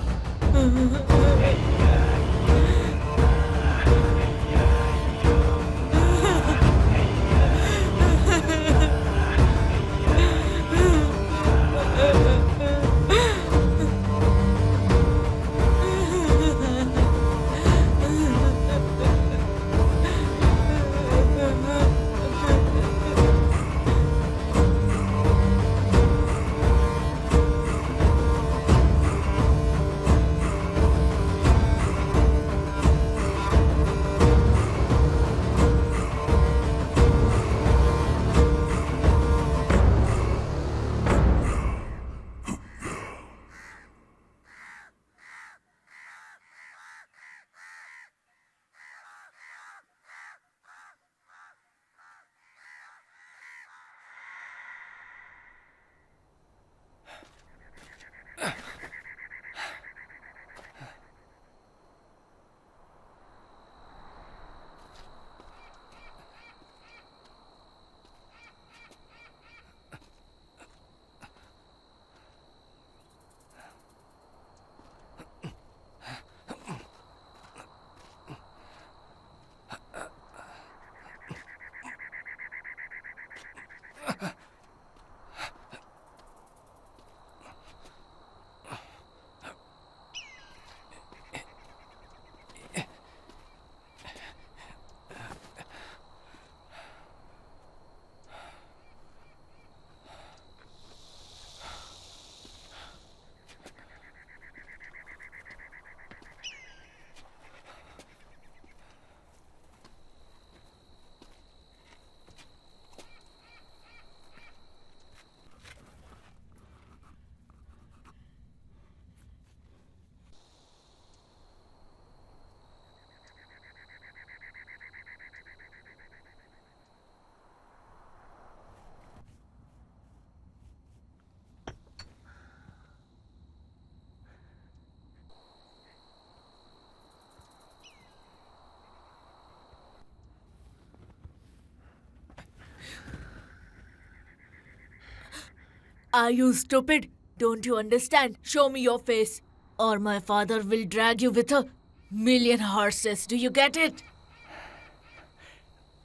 Are you stupid? Don't you understand? Show me your face, or my father will drag you with a million horses. Do you get it?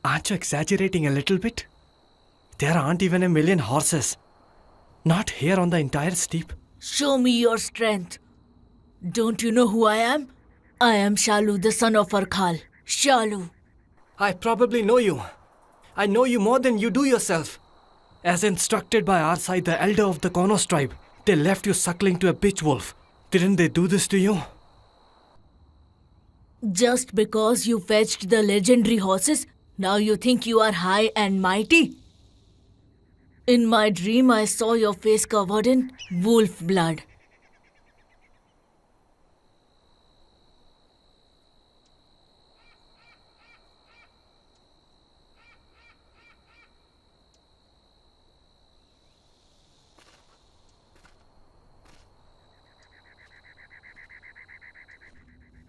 Aren't you exaggerating a little bit? There aren't even a million horses. Not here on the entire steppe. Show me your strength. Don't you know who I am? I am Shalu, the son of Arkhal. Shalu. I probably know you. I know you more than you do yourself. As instructed by Arsai, the elder of the Konos tribe, they left you suckling to a bitch wolf. Didn't they do this to you? Just because you fetched the legendary horses, now you think you are high and mighty? In my dream, I saw your face covered in wolf blood.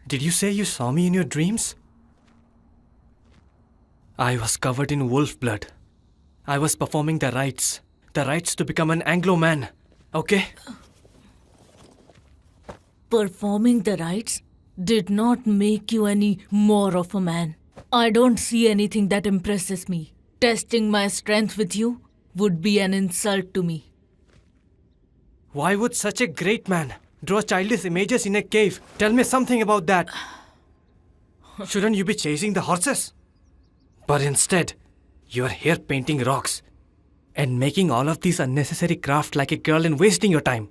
Did you say you saw me in your dreams? I was covered in wolf blood. I was performing the rites to become an Anglo man, okay? Performing the rites did not make you any more of a man. I don't see anything that impresses me. Testing my strength with you would be an insult to me. Why would such a great man draw childish images in a cave? Tell me something about that. Shouldn't you be chasing the horses? But instead, you are here painting rocks and making all of these unnecessary craft like a girl and wasting your time.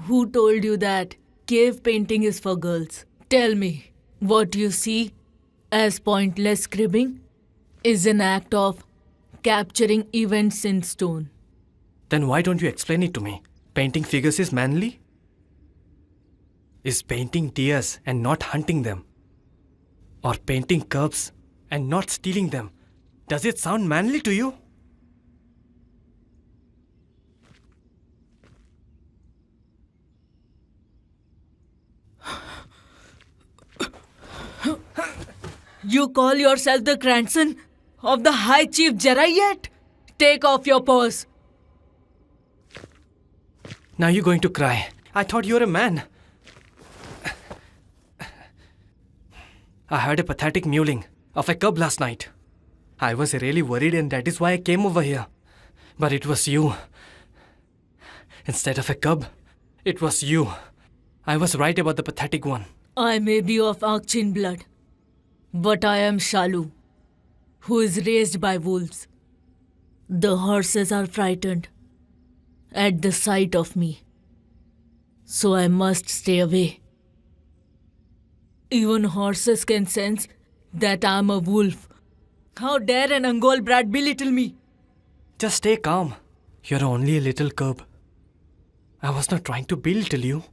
Who told you that cave painting is for girls? Tell me, what you see as pointless scribbling is an act of capturing events in stone. Then why don't you explain it to me? Painting figures is manly? Is painting deers and not hunting them? Or painting curbs and not stealing them? Does it sound manly to you? You call yourself the grandson of the High Chief Jarayet? Take off your paws. Now you're going to cry. I thought you were a man. I heard a pathetic mewling of a cub last night. I was really worried and that is why I came over here. But it was you. Instead of a cub, it was you. I was right about the pathetic one. I may be of Akchin blood, but I am Shalu, who is raised by wolves. The horses are frightened at the sight of me, so I must stay away. Even horses can sense that I am a wolf. How dare an Angol brat belittle me? Just stay calm. You're only a little cub. I was not trying to belittle you.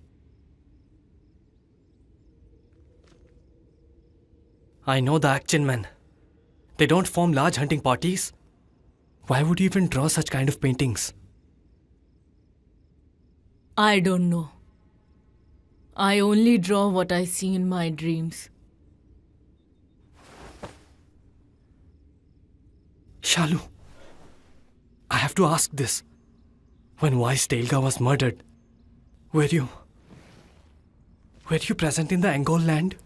I know the Akchin men. They don't form large hunting parties. Why would you even draw such kind of paintings? I don't know. I only draw what I see in my dreams. Shalu, I have to ask this. When Wise Delga was murdered, were you present in the Angol land?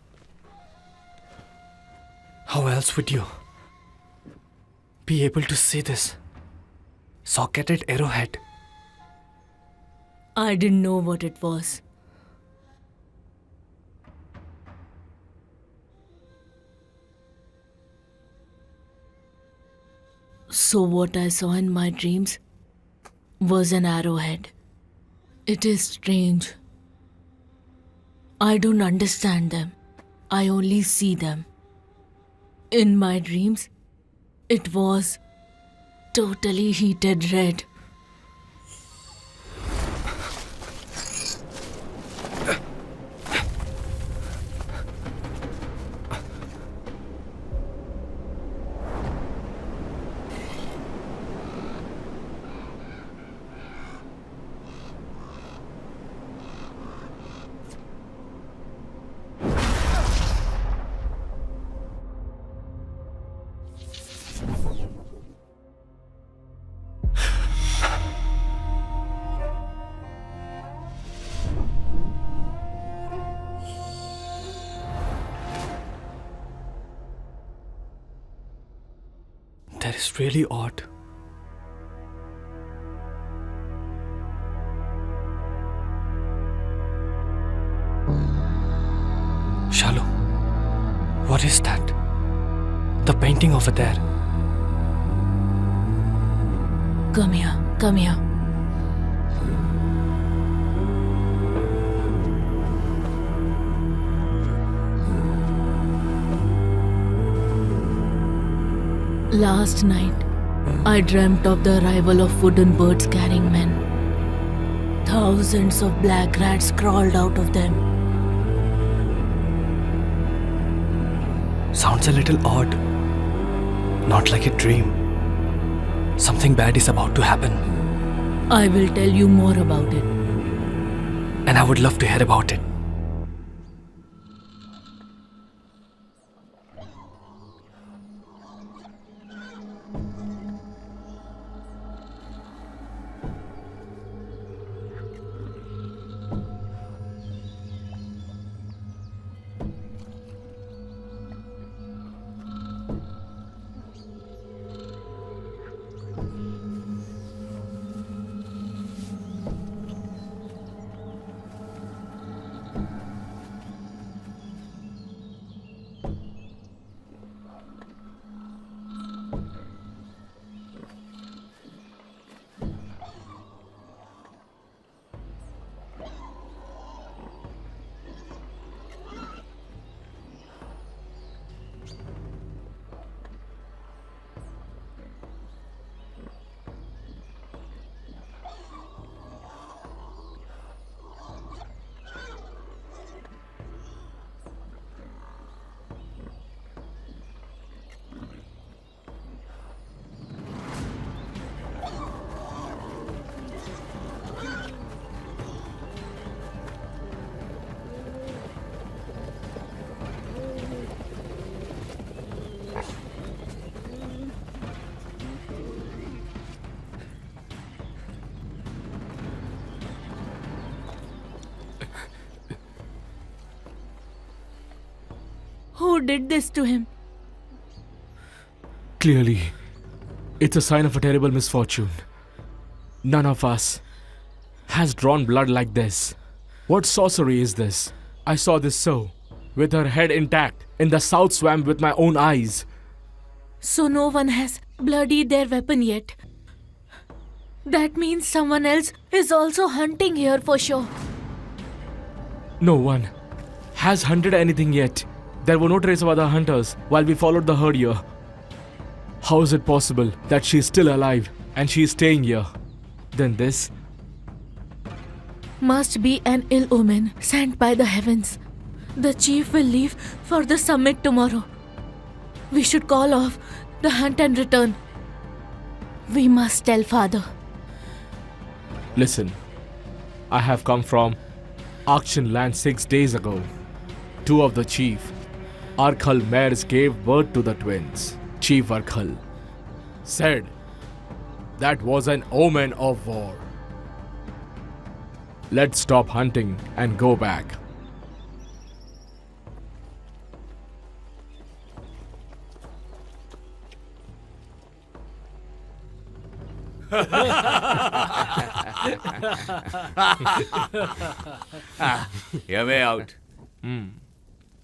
How else would you be able to see this socketed arrowhead? I didn't know what it was. So what I saw in my dreams was an arrowhead. It is strange. I don't understand them. I only see them. In my dreams, it was totally heated red. That is really odd. Shalu, what is that? The painting over there. Come here, come here. Last night, I dreamt of the arrival of wooden birds carrying men. Thousands of black rats crawled out of them. Sounds a little odd. Not like a dream. Something bad is about to happen. I will tell you more about it. And I would love to hear about it. Who did this to him? Clearly, it's a sign of a terrible misfortune. None of us has drawn blood like this. What sorcery is this? I saw this sow, with her head intact, in the south swamp with my own eyes. So no one has bloodied their weapon yet. That means someone else is also hunting here for sure. No one has hunted anything yet. There were no trace of other hunters while we followed the herd here. How is it possible that she is still alive and she is staying here? Then this Must be an ill omen sent by the heavens. The chief will leave for the summit tomorrow. We should call off the hunt and return. We must tell father. Listen, I have come from auction land 6 days ago. Two of the chief Arkhal mares gave birth to the twins. Chief Arkhal said that was an omen of war. Let's stop hunting and go back. Hear me out.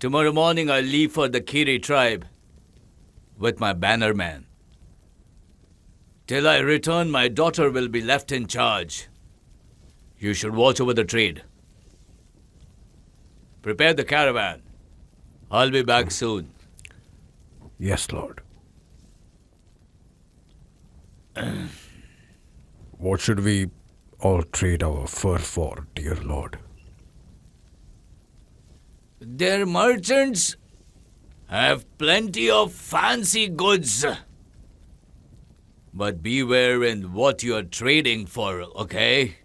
Tomorrow morning I'll leave for the Kiri tribe with my bannerman. Till I return, my daughter will be left in charge. You should watch over the trade. Prepare the caravan. I'll be back soon. Yes, Lord. What should we all trade our fur for, dear Lord? Their merchants have plenty of fancy goods. But beware in what you're trading for, okay?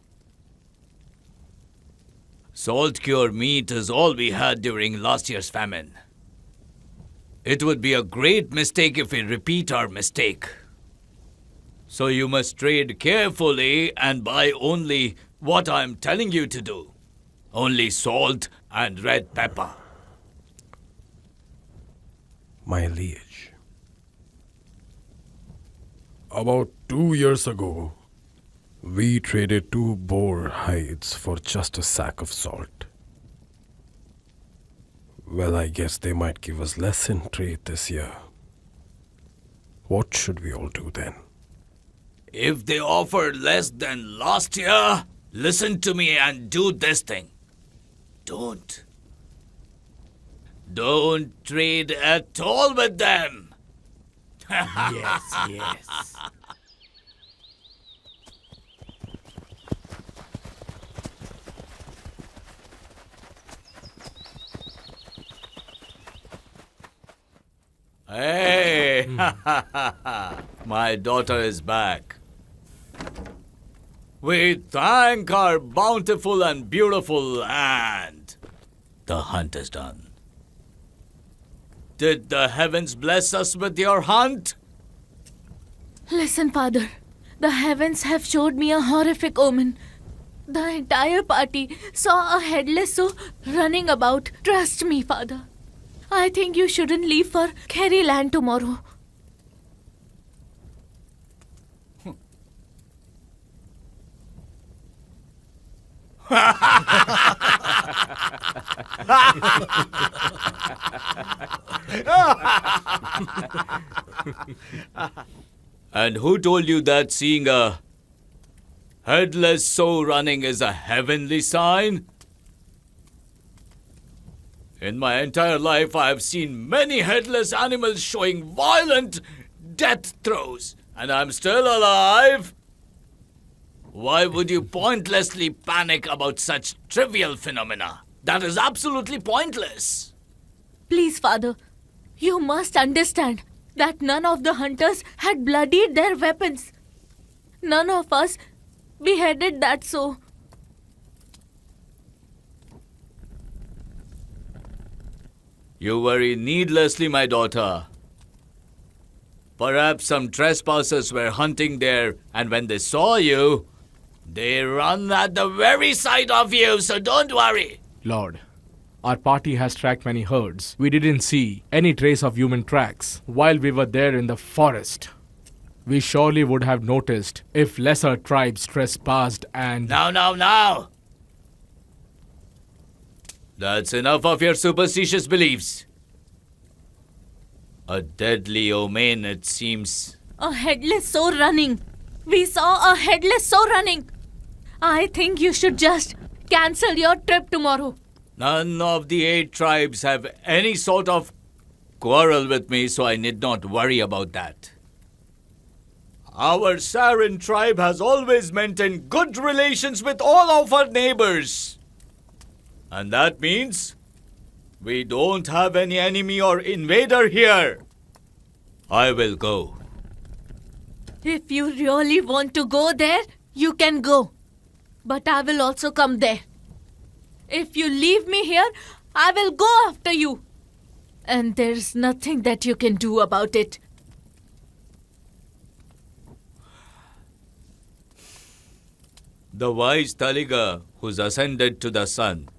Salt cured meat is all we had during last year's famine. It would be a great mistake if we repeat our mistake. So you must trade carefully and buy only what I'm telling you to do. Only salt and red pepper. My liege. About 2 years ago, we traded 2 boar hides for just a sack of salt. Well, I guess they might give us less in trade this year. What should we all do then? If they offer less than last year, listen to me and do this thing. Don't trade at all with them. Yes. Hey, my daughter is back. We thank our bountiful and beautiful land. The hunt is done. Did the heavens bless us with your hunt? Listen, Father. The heavens have showed me a horrific omen. The entire party saw a headless soul running about. Trust me, Father. I think you shouldn't leave for Kerry land tomorrow. And who told you that seeing a headless soul running is a heavenly sign? In my entire life, I have seen many headless animals showing violent death throes, and I'm still alive. Why would you pointlessly panic about such trivial phenomena? That is absolutely pointless. Please, Father, you must understand that none of the hunters had bloodied their weapons. None of us beheaded that soul. You worry needlessly, my daughter. Perhaps some trespassers were hunting there, and when they saw you, they ran at the very sight of you, so don't worry. Lord, our party has tracked many herds. We didn't see any trace of human tracks while we were there in the forest. We surely would have noticed if lesser tribes trespassed and... Now! That's enough of your superstitious beliefs. A deadly omen, it seems. A headless soul running. We saw a headless soul running. I think you should just cancel your trip tomorrow. None of the 8 tribes have any sort of quarrel with me, so I need not worry about that. Our Sarin tribe has always maintained good relations with all of our neighbors. And that means we don't have any enemy or invader here. I will go. If you really want to go there, you can go. But I will also come there. If you leave me here, I will go after you. And there's nothing that you can do about it. The wise Taliga, who's ascended to the sun,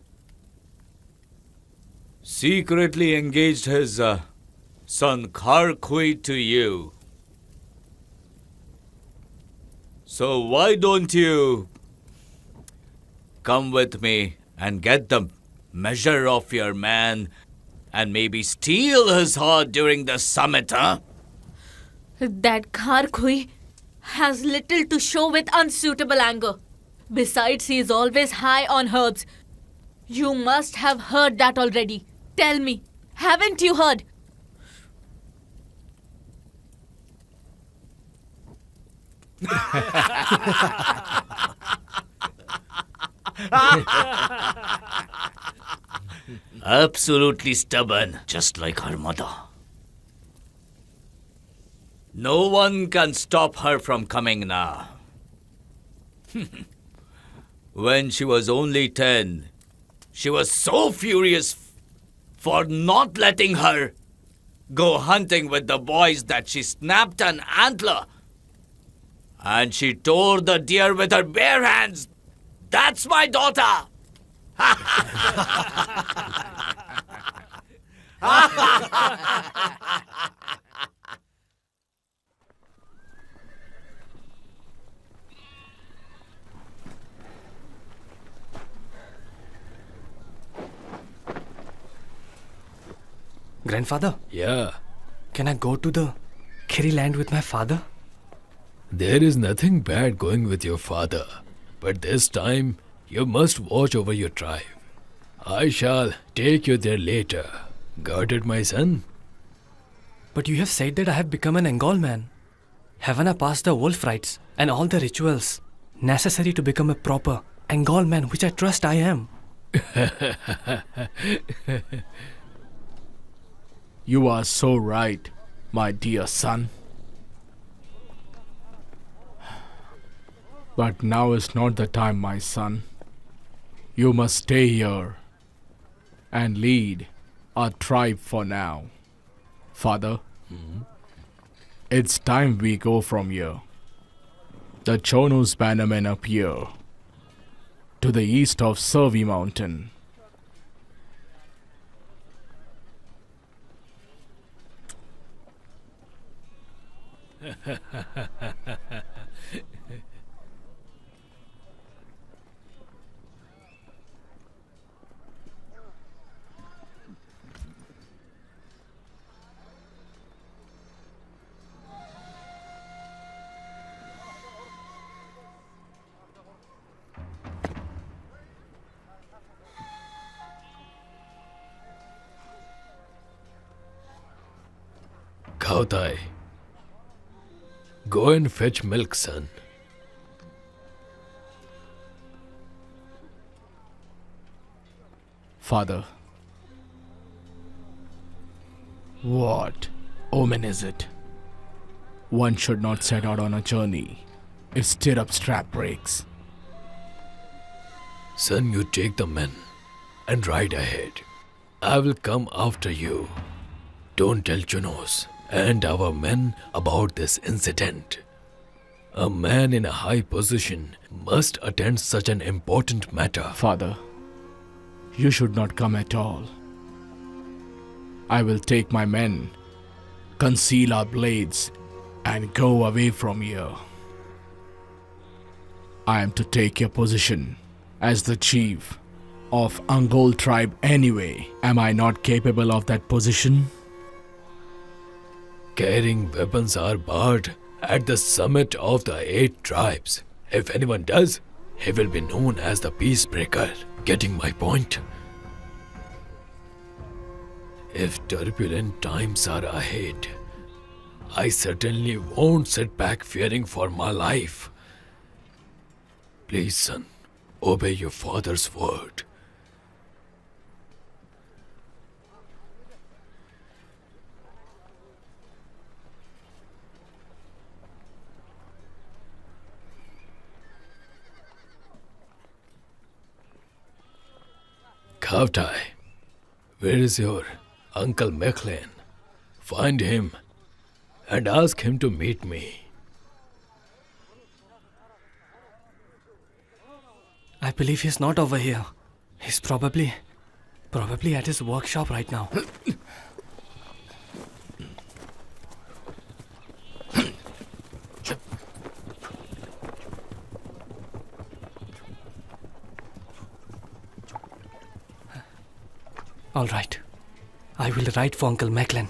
secretly engaged his son Kharkhui to you. So why don't you come with me and get the measure of your man and maybe steal his heart during the summit, huh? That Kharkhui has little to show with unsuitable anger. Besides, he is always high on herbs. You must have heard that already. Tell me, haven't you heard? Absolutely stubborn, just like her mother. No one can stop her from coming now. When she was only 10, she was so furious for not letting her go hunting with the boys that she snapped an antler. And she tore the deer with her bare hands. That's my daughter! Grandfather, Yeah, can I go to the Kiri land with my father? there is nothing bad going with your father, but this time you must watch over your tribe. I shall take you there later. Got it, my son? But you have said that I have become an Angol man. Haven't I passed the wolf rites and all the rituals necessary to become a proper Angol man, which I trust I am? You are so right, my dear son. But now is not the time, my son. You must stay here and lead our tribe for now. Father, it's time we go from here. The Chono's bannermen appear to the east of Survey Mountain. Kautai, go and fetch milk, son. Father, what omen is it? One should not set out on a journey if stirrup strap breaks. Son, you take the men and ride ahead. I will come after you. Don't tell Junos and our men about this incident. A man in a high position must attend such an important matter. Father, you should not come at all. I will take my men, conceal our blades, and go away from here. I am to take your position as the chief of Angol tribe anyway. Am I not capable of that position? Carrying weapons are barred at the summit of the 8 tribes. If anyone does, he will be known as the peacebreaker. Getting my point? If turbulent times are ahead, I certainly won't sit back fearing for my life. Please, son, obey your father's word. Kautai, where is your Uncle Mechlin? Find him and ask him to meet me. I believe he's not over here. He's probably at his workshop right now. All right. I will write for Uncle Mechlin.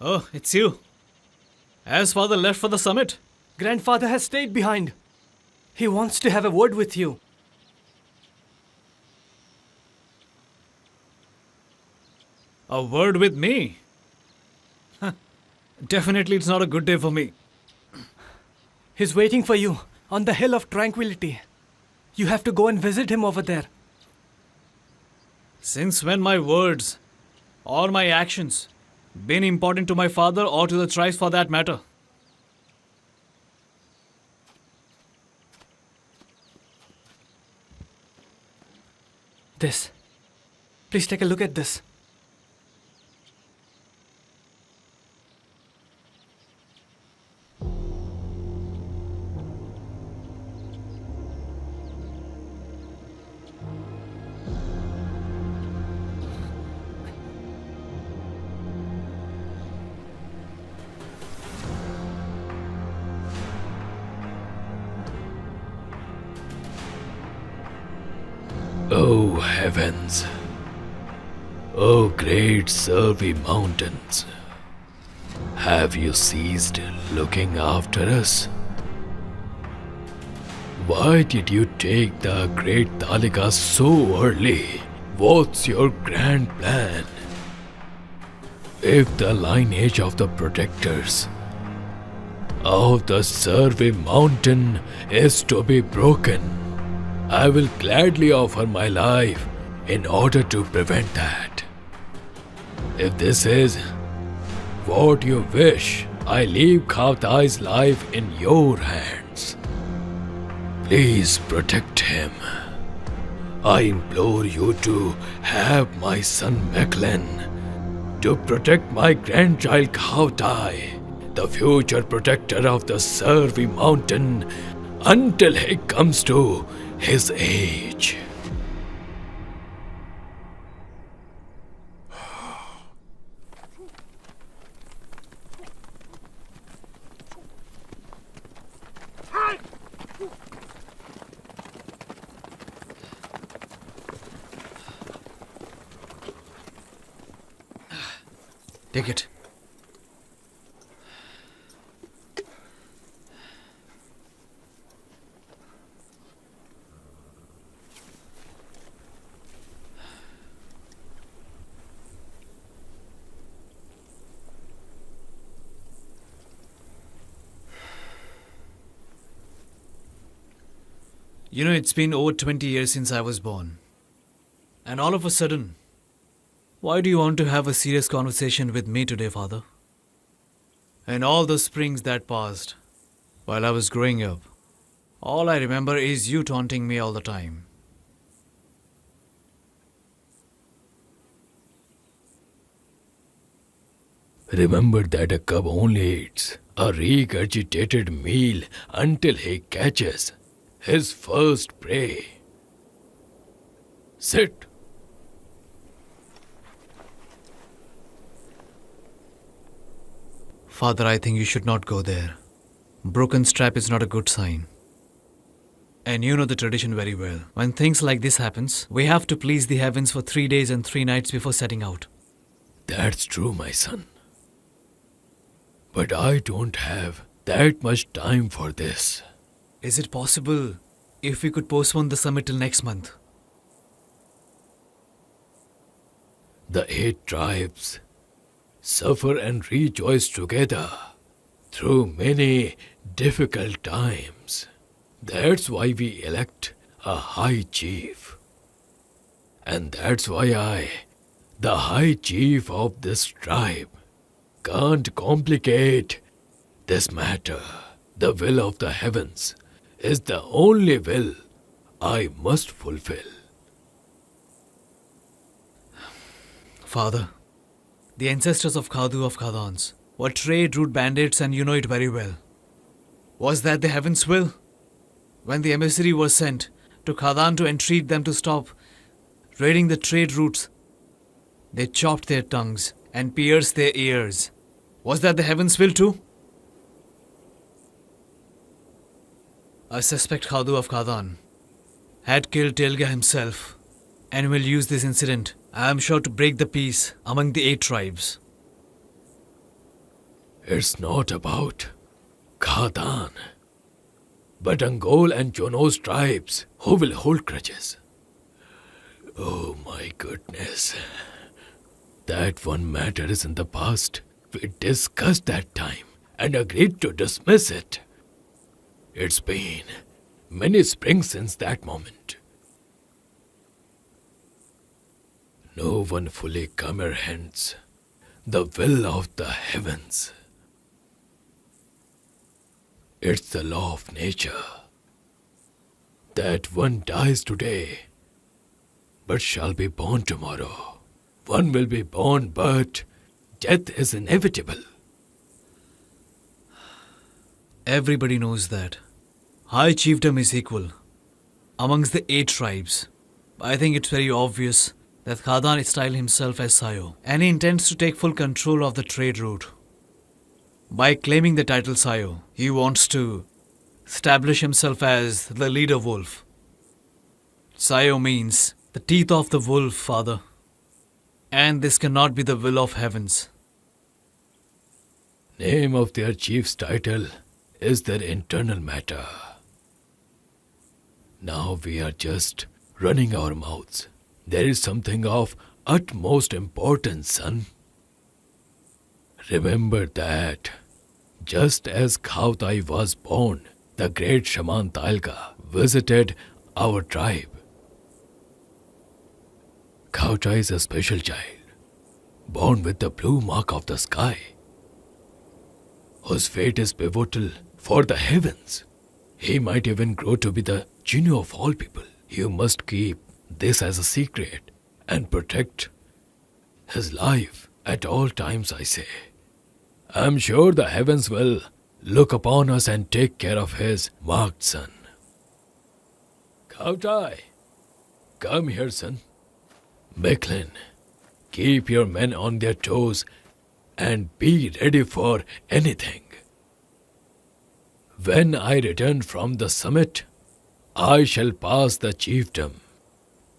Oh, it's you. Has father left for the summit? Grandfather has stayed behind. He wants to have a word with you. A word with me? Huh. Definitely it's not a good day for me. He's waiting for you on the Hill of Tranquility. You have to go and visit him over there. Since when my words or my actions been important to my father or to the tribes for that matter? This. Please take a look at this. Oh heavens! Oh great Survey Mountains! Have you ceased looking after us? Why did you take the Great Talika so early? What's your grand plan? If the lineage of the protectors of the Survey Mountain is to be broken, I will gladly offer my life in order to prevent that. If this is what you wish, I leave Khawtai's life in your hands. Please protect him. I implore you to have my son Meklen to protect my grandchild Khawtai, the future protector of the Survey Mountain, until he comes to his age. Take it. You know, it's been over 20 years since I was born. And all of a sudden, why do you want to have a serious conversation with me today, Father? And all the springs that passed while I was growing up, all I remember is you taunting me all the time. Remember that a cub only eats a regurgitated meal until he catches his first prey. Sit. Father, I think you should not go there. Broken strap is not a good sign. And you know the tradition very well. When things like this happens, we have to please the heavens for 3 days and 3 nights before setting out. That's true, my son. But I don't have that much time for this. Is it possible if we could postpone the summit till next month? The 8 tribes suffer and rejoice together through many difficult times. That's why we elect a high chief. And that's why I, the high chief of this tribe, can't complicate this matter. The will of the heavens is the only will I must fulfill. Father, the ancestors of Khadu of Khadans were trade route bandits, and you know it very well. Was that the heavens' will? When the emissary was sent to Khadan to entreat them to stop raiding the trade routes, they chopped their tongues and pierced their ears. Was that the heavens' will too? I suspect Khadu of Khadan had killed Delgermaa himself and will use this incident, I am sure, to break the peace among the 8 tribes. It's not about Khadan, but Angol and Jono's tribes who will hold grudges. Oh my goodness. That one matter is in the past. We discussed that time and agreed to dismiss it. It's been many springs since that moment. No one fully comprehends the will of the heavens. It's the law of nature that one dies today but shall be born tomorrow. One will be born, but death is inevitable. Everybody knows that. High chiefdom is equal amongst the 8 tribes. I think it's very obvious that Khadan styled himself as Sayo, and he intends to take full control of the trade route. By claiming the title Sayo, he wants to establish himself as the leader wolf. Sayo means the teeth of the wolf, father. And this cannot be the will of heavens. Name of their chief's title is their internal matter. Now we are just running our mouths. There is something of utmost importance, son. Remember that just as Khautai was born, the great shaman Talga visited our tribe. Khautai is a special child, born with the blue mark of the sky, whose fate is pivotal for the heavens. He might even grow to be the genie of all people. You must keep this as a secret and protect his life at all times, I say. I'm sure the heavens will look upon us and take care of his marked son. Khautai, come here, son. Becklin, keep your men on their toes and be ready for anything. When I return from the summit, I shall pass the chiefdom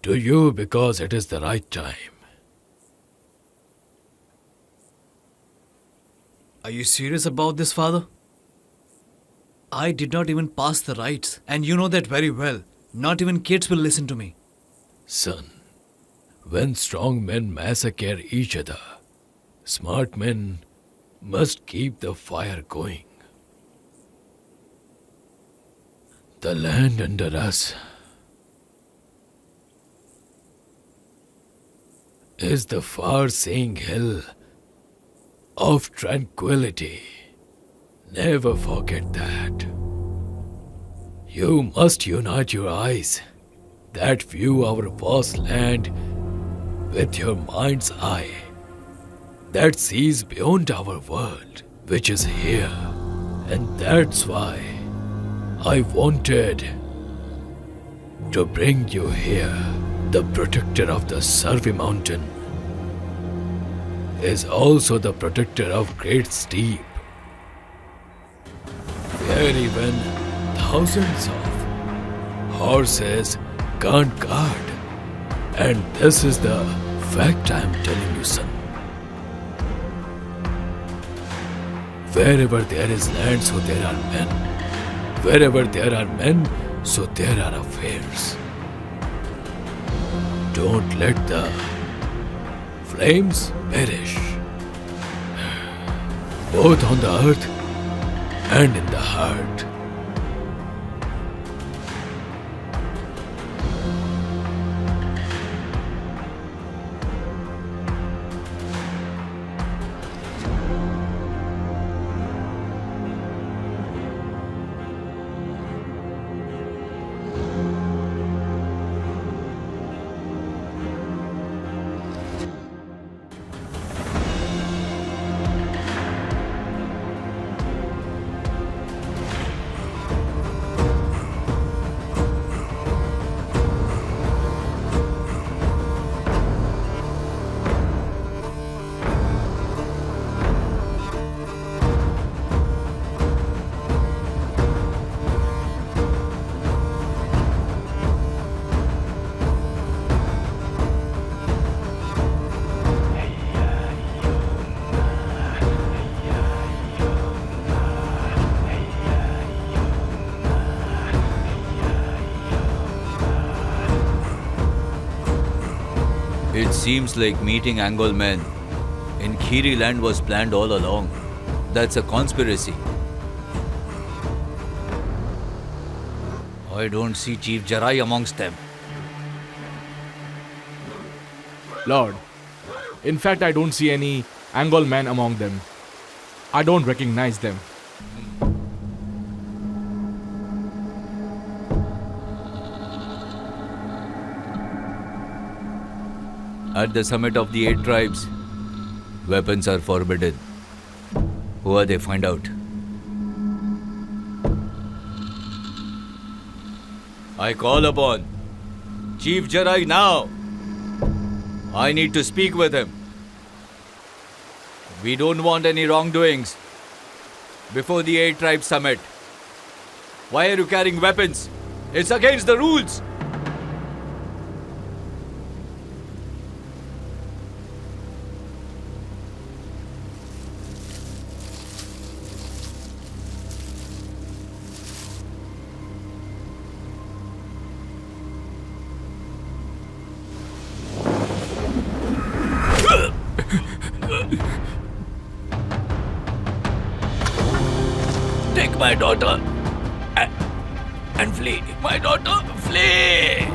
to you because it is the right time. Are you serious about this, father? I did not even pass the rites, and you know that very well. Not even kids will listen to me. Son, when strong men massacre each other, smart men must keep the fire going. The land under us is the far-seeing hill of tranquility. Never forget that. You must unite your eyes that view our vast land with your mind's eye that sees beyond our world, which is here. And that's why I wanted to bring you here. The protector of the Survey Mountain is also the protector of Great Steep, where even thousands of horses can't guard. And this is the fact I'm telling you, son. Wherever there is land, so there are men. Wherever there are men, so there are affairs. Don't let the flames perish, both on the earth and in the heart. It seems like meeting Angol men in Khiri land was planned all along. That's a conspiracy. I don't see Chief Jarai amongst them. Lord, in fact, I don't see any Angol man among them. I don't recognize them. At the summit of the 8 tribes, weapons are forbidden. Who are they? Find out. I call upon Chief Jarai now. I need to speak with him. We don't want any wrongdoings before the 8 tribes summit. Why are you carrying weapons? It's against the rules. Take my daughter and flee. My daughter, flee!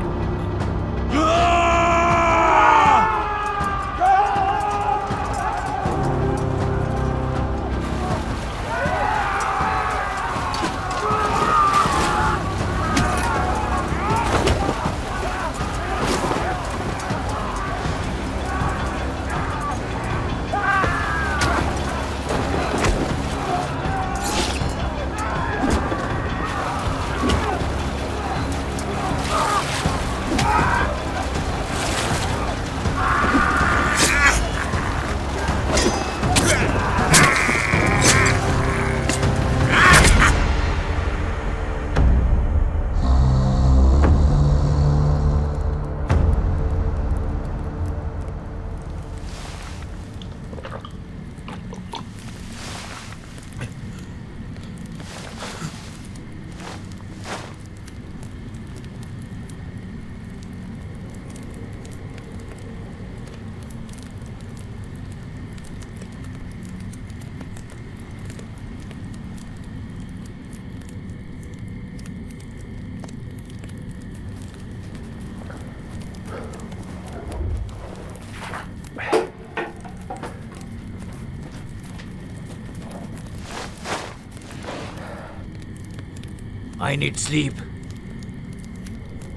I need sleep.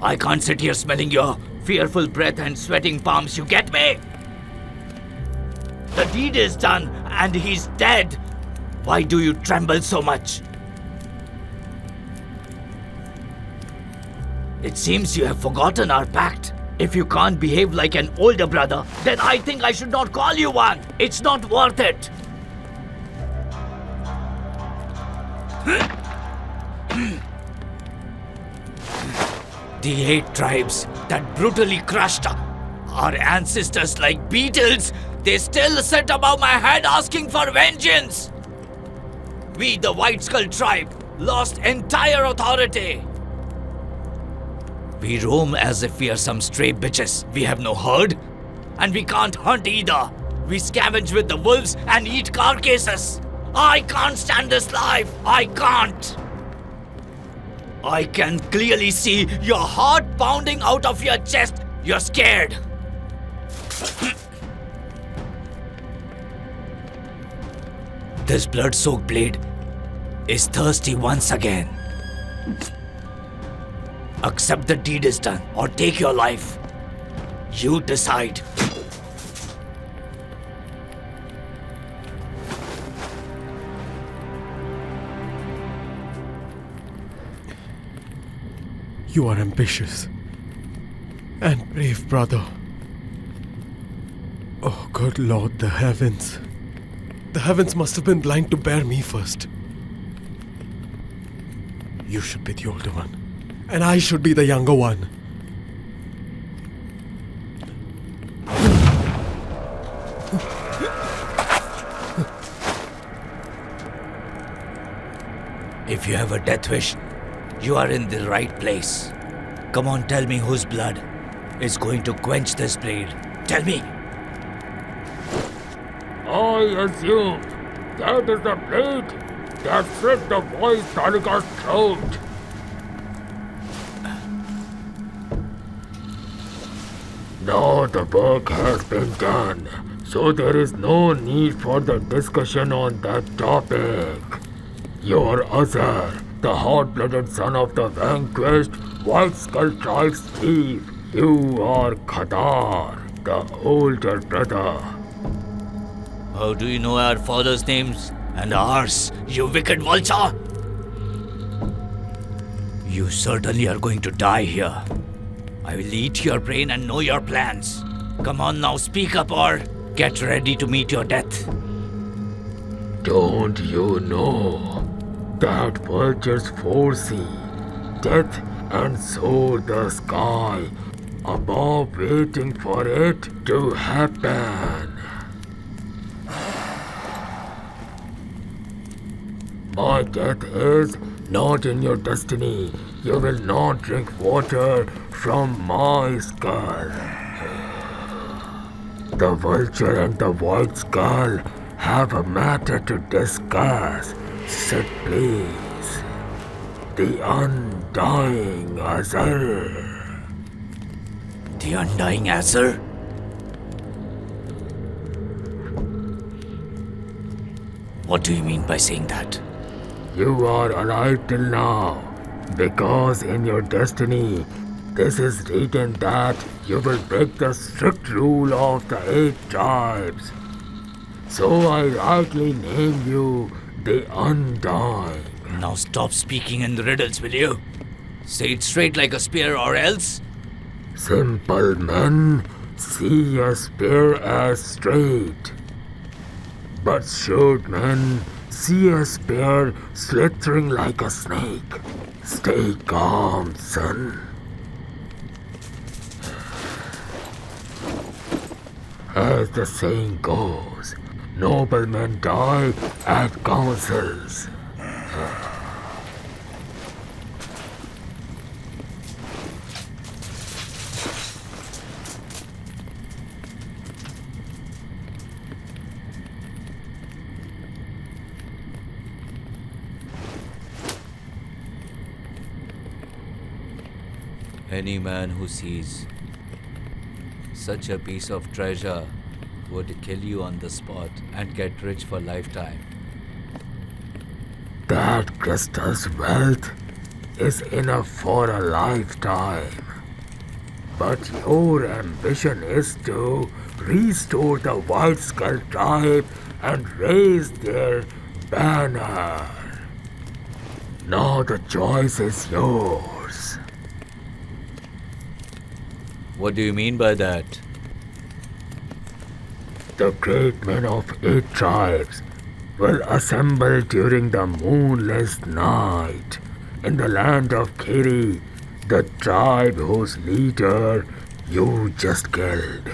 I can't sit here smelling your fearful breath and sweating palms, you get me? The deed is done and he's dead. Why do you tremble so much? It seems you have forgotten our pact. If you can't behave like an older brother, then I think I should not call you one. It's not worth it. The 8 tribes that brutally crushed our ancestors like beetles, they still sit above my head asking for vengeance. We, the White Skull tribe, lost entire authority. We roam as if we are some stray bitches. We have no herd, and we can't hunt either. We scavenge with the wolves and eat carcasses. I can't stand this life. I can't. I can clearly see your heart pounding out of your chest. You're scared. This blood-soaked blade is thirsty once again. Accept the deed is done or take your life. You decide. You are ambitious and brave, brother. Oh, good Lord, the heavens. The heavens must have been blind to bear me first. You should be the older one, and I should be the younger one. If you have a death wish, you are in the right place. Come on, tell me whose blood is going to quench this blade. Tell me. I assume that is the blade that slit the voice Tarika's throat. Now the work has been done, so there is no need for the discussion on that topic. Your Azar, the hot-blooded son of the vanquished White Skull Tribe's chief. You are Khadar, the older brother. How do you know our father's names and ours, you wicked vulture? You certainly are going to die here. I will eat your brain and know your plans. Come on now, speak up or get ready to meet your death. Don't you know that vultures foresee death and soar the sky above, waiting for it to happen? My death is not in your destiny. You will not drink water from my skull. The vulture and the white skull have a matter to discuss. Sit, please. The undying Azar. The undying Azar? What do you mean by saying that? You are alive till now because in your destiny this is written that you will break the strict rule of the 8 tribes. So I rightly name you the Undying. Now stop speaking in riddles, will you? Say it straight like a spear or else. Simple men see a spear as straight, but shrewd men see a spear slithering like a snake. Stay calm, son. As the saying goes, noblemen die at councils. Any man who sees such a piece of treasure would kill you on the spot and get rich for lifetime. That crystal's wealth is enough for a lifetime. But your ambition is to restore the White Skull tribe and raise their banner. Now the choice is yours. What do you mean by that? The great men of 8 tribes will assemble during the moonless night in the land of Kiri, the tribe whose leader you just killed.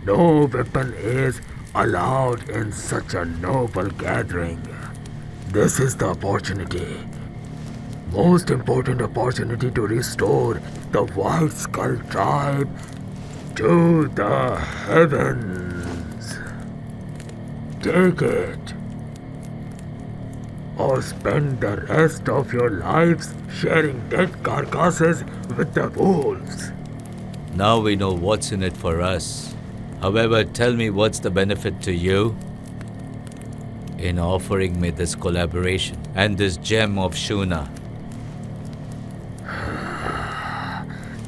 No weapon is allowed in such a noble gathering. This is the opportunity, most important opportunity to restore the White Skull tribe to the heavens. Take it, or spend the rest of your lives sharing dead carcasses with the wolves. Now we know what's in it for us. However, tell me what's the benefit to you in offering me this collaboration and this gem of Shuna?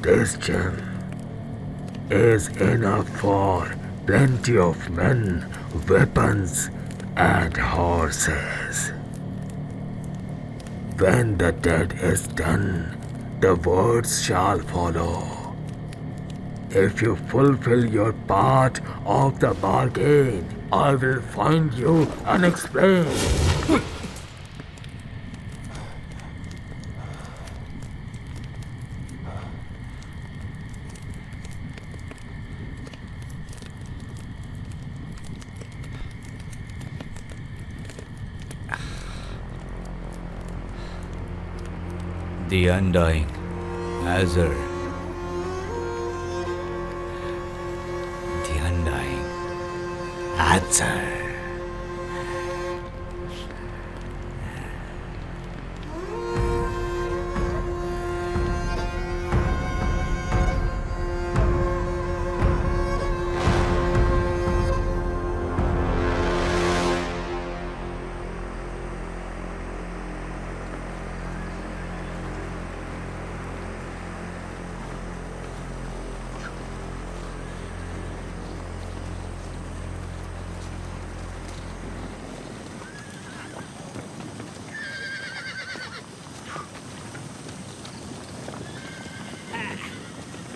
This gem is enough for plenty of men, weapons, and horses. When the deed is done, the words shall follow. If you fulfill your part of the bargain, I will find you unexplained. The Undying Azar. The Undying Azar.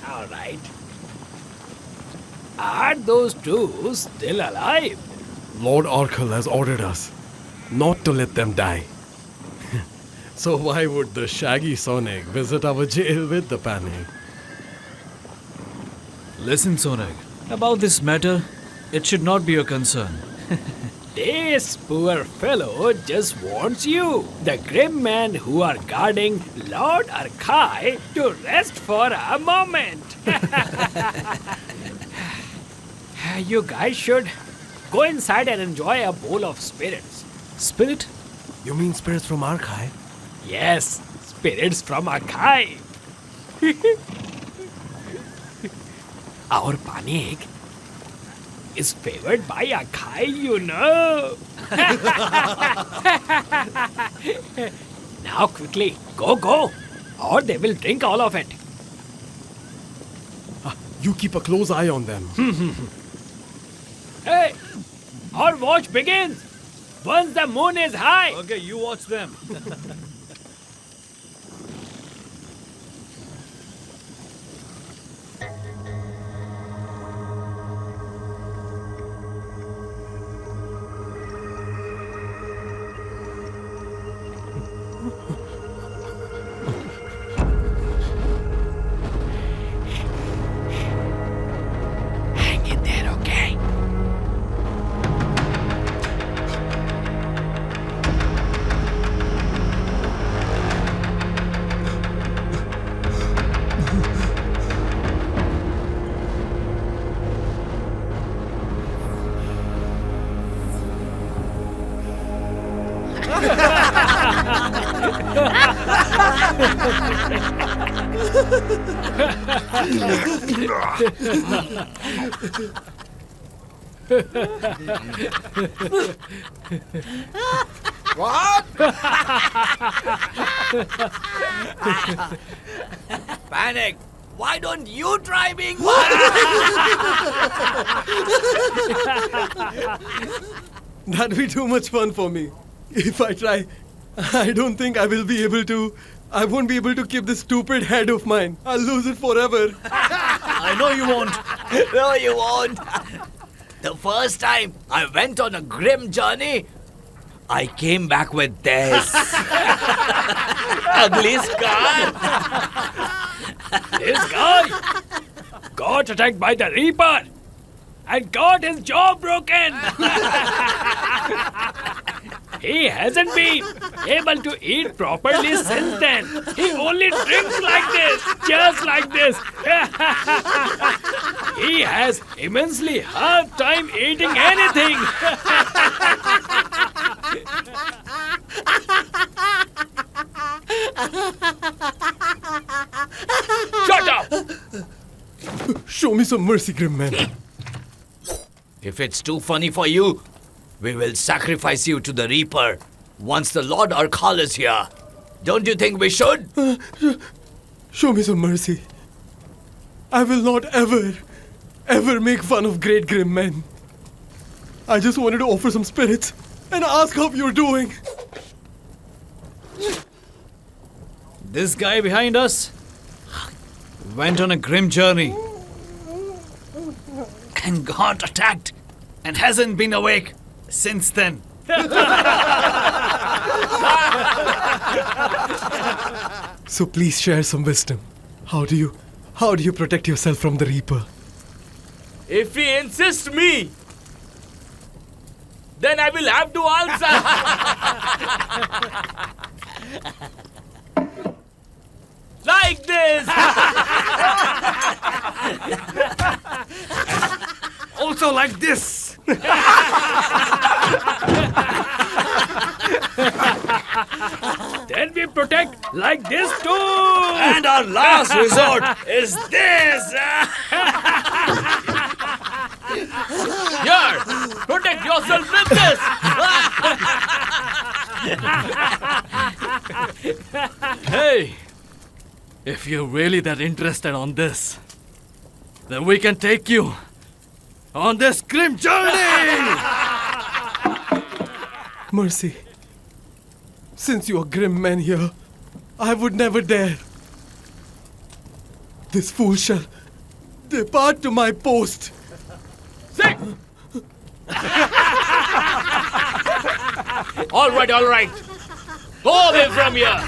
All right. Are those two still alive? Lord Arkell has ordered us not to let them die. So why would the shaggy Sonic visit our jail with the panic? Listen, Sonag. About this matter, it should not be your concern. This poor fellow just wants you, the grim men who are guarding Lord Arkai, to rest for a moment. You guys should go inside and enjoy a bowl of spirits. Spirit? You mean spirits from Arkai? Yes, spirits from Arkai. Our panic is favored by Arkai, you know. Now quickly, go, or they will drink all of it. You keep a close eye on them. Hey, our watch begins once the moon is high. Okay, you watch them. Hang in there, okay? Panic! Why don't you try being That'd be too much fun for me. If I try, I don't think I will be able to. I won't be able to keep this stupid head of mine. I'll lose it forever. I know you won't. No, you won't. The first time I went on a grim journey, I came back with this. Ugly scar. This guy got attacked by the Reaper and got his jaw broken. He hasn't been able to eat properly since then. He only drinks like this, just like this. He has immensely hard time eating anything. Shut up! Show me some mercy, grim man. If it's too funny for you, we will sacrifice you to the Reaper once the Lord Arkal is here. Don't you think we should? Show me some mercy. I will not ever make fun of great grim men. I just wanted to offer some spirits and ask how you're doing. This guy behind us went on a grim journey and got attacked and hasn't been awake since then. So please share some wisdom. How do you protect yourself from the Reaper? If he insists me, then I will have to answer. Like this. Also like this. Then we protect like this too. And our last resort is this. Here, protect yourself with this. Hey, if you're really that interested on this, then we can take you on this grim journey. Mercy. Since you are grim men here, I would never dare. This fool shall depart to my post. All right. Go away from here.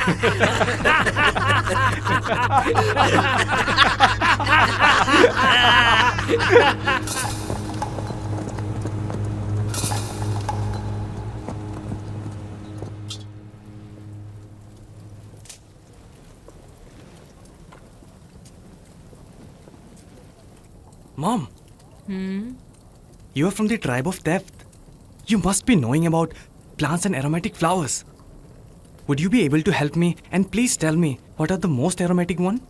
Mom. You are from the tribe of Theft. You must be knowing about plants and aromatic flowers. Would you be able to help me and please tell me what are the most aromatic one?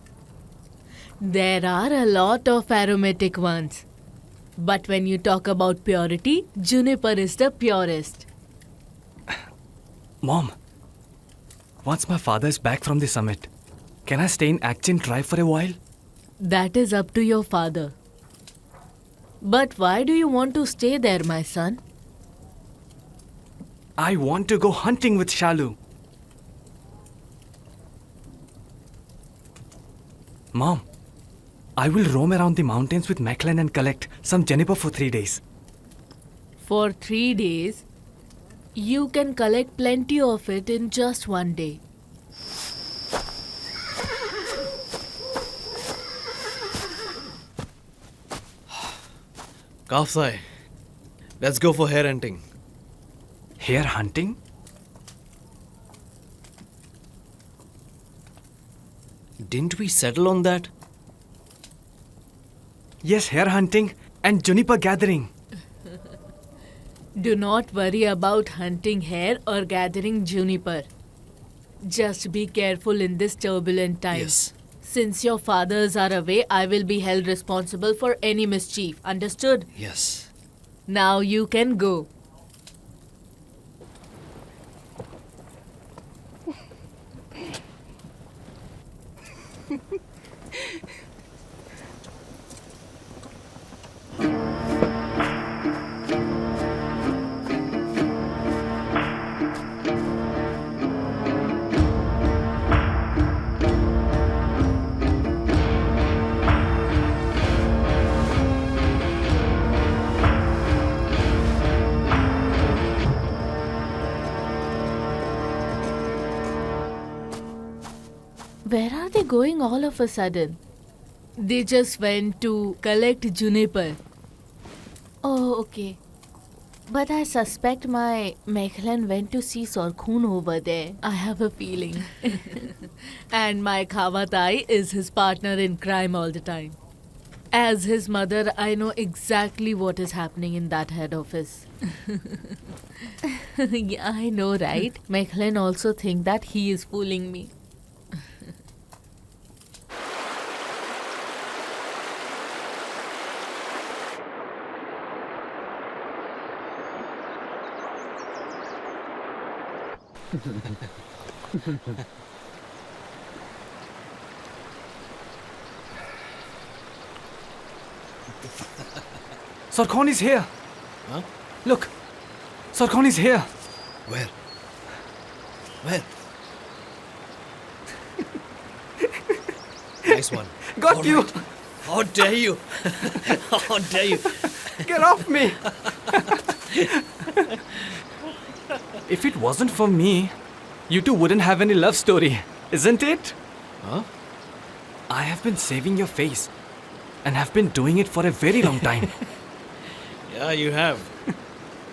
There are a lot of aromatic ones. But when you talk about purity, juniper is the purest. Mom, once my father is back from the summit, can I stay in Akchin tribe for a while? That is up to your father. But why do you want to stay there, my son? I want to go hunting with Shalu. Mom, I will roam around the mountains with Meklan and collect some juniper for 3 days. For 3 days, you can collect plenty of it in just 1 day. Kafsai, let's go for hare hunting. Hare hunting? Didn't we settle on that? Yes, hare hunting and juniper gathering. Do not worry about hunting hare or gathering juniper. Just be careful in this turbulent time. Yes. Since your fathers are away, I will be held responsible for any mischief. Understood? Yes. Now you can go. Where are they going all of a sudden? They just went to collect juniper. Oh, okay. But I suspect my Meklan went to see Sorkhun over there. I have a feeling. And my Khawatai is his partner in crime all the time. As his mother, I know exactly what is happening in that head office. Yeah, I know, right? Meklan also think that he is fooling me. Sorkhon is here. Huh? Look, Sorkhon is here. Where? Where? Nice one. Got All you. right. How dare you? How dare you? Get off me. If it wasn't for me, you two wouldn't have any love story, isn't it? Huh? I have been saving your face and have been doing it for a very long time. Yeah, you have.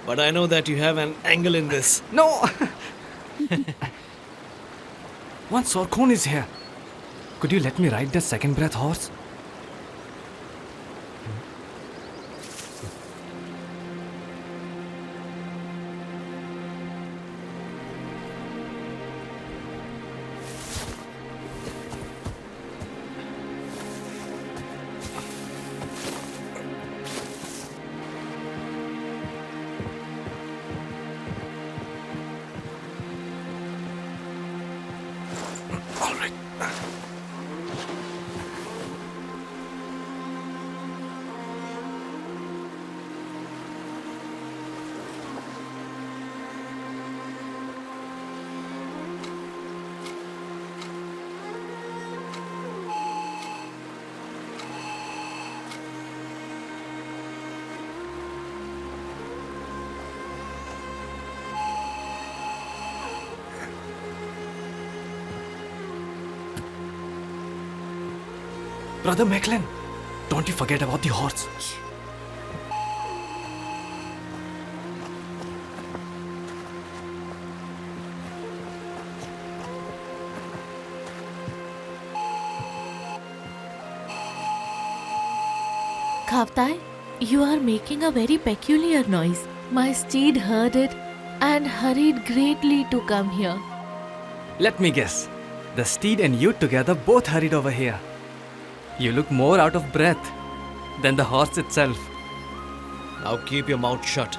But I know that you have an angle in this. No! Once Sorkhon is here, could you let me ride the second breath horse? All right. Brother Macklin, don't you forget about the horse. Khavtai, you are making a very peculiar noise. My steed heard it and hurried greatly to come here. Let me guess. The steed and you together both hurried over here. You look more out of breath than the horse itself. Now keep your mouth shut.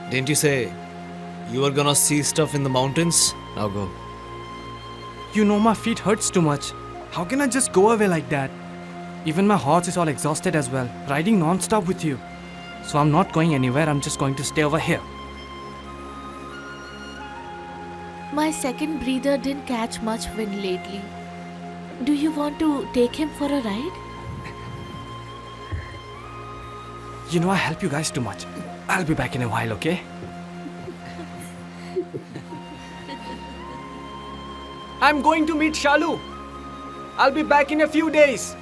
Didn't you say you were gonna see stuff in the mountains? Now go. You know my feet hurts too much. How can I just go away like that? Even my horse is all exhausted as well, riding non-stop with you. So I'm not going anywhere, I'm just going to stay over here. My second breather didn't catch much wind lately. Do you want to take him for a ride? You know I help you guys too much. I'll be back in a while, okay? I'm going to meet Shalu. I'll be back in a few days.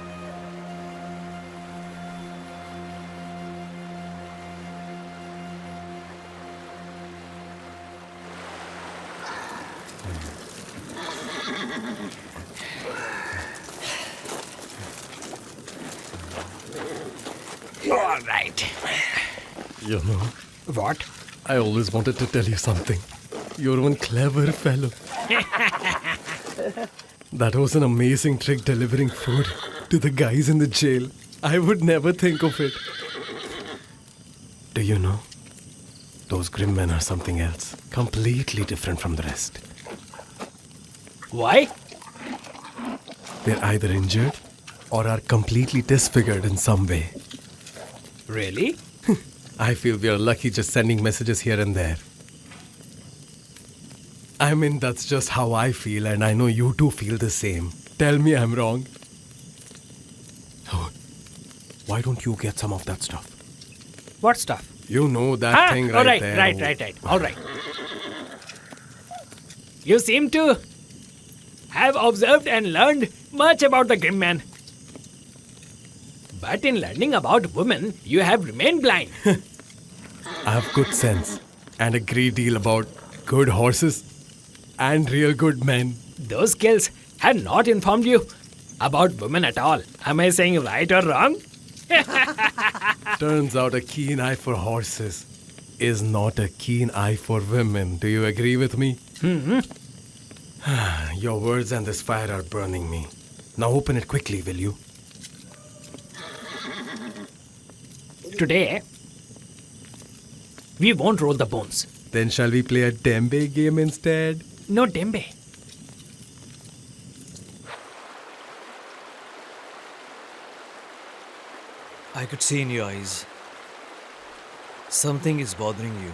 All right. You know, What? I always wanted to tell you something. You're one clever fellow. That was an amazing trick delivering food to the guys in the jail. I would never think of it. Do you know? Those grim men are something else. Completely different from the rest. Why? They're either injured or are completely disfigured in some way. Really? I feel we are lucky just sending messages here and there. I mean, that's just how I feel, and I know you too feel the same. Tell me I'm wrong. Oh, why don't you get some of that stuff? What stuff? You know that thing right there. Right. All right. You seem to have observed and learned much about the Grim Man. But in learning about women, you have remained blind. I have good sense and a great deal about good horses and real good men. Those skills had not informed you about women at all. Am I saying right or wrong? Turns out a keen eye for horses is not a keen eye for women. Do you agree with me? Your words and this fire are burning me. Now open it quickly, will you? Today, we won't roll the bones. Then shall we play a Dembe game instead? No Dembe. I could see in your eyes. Something is bothering you.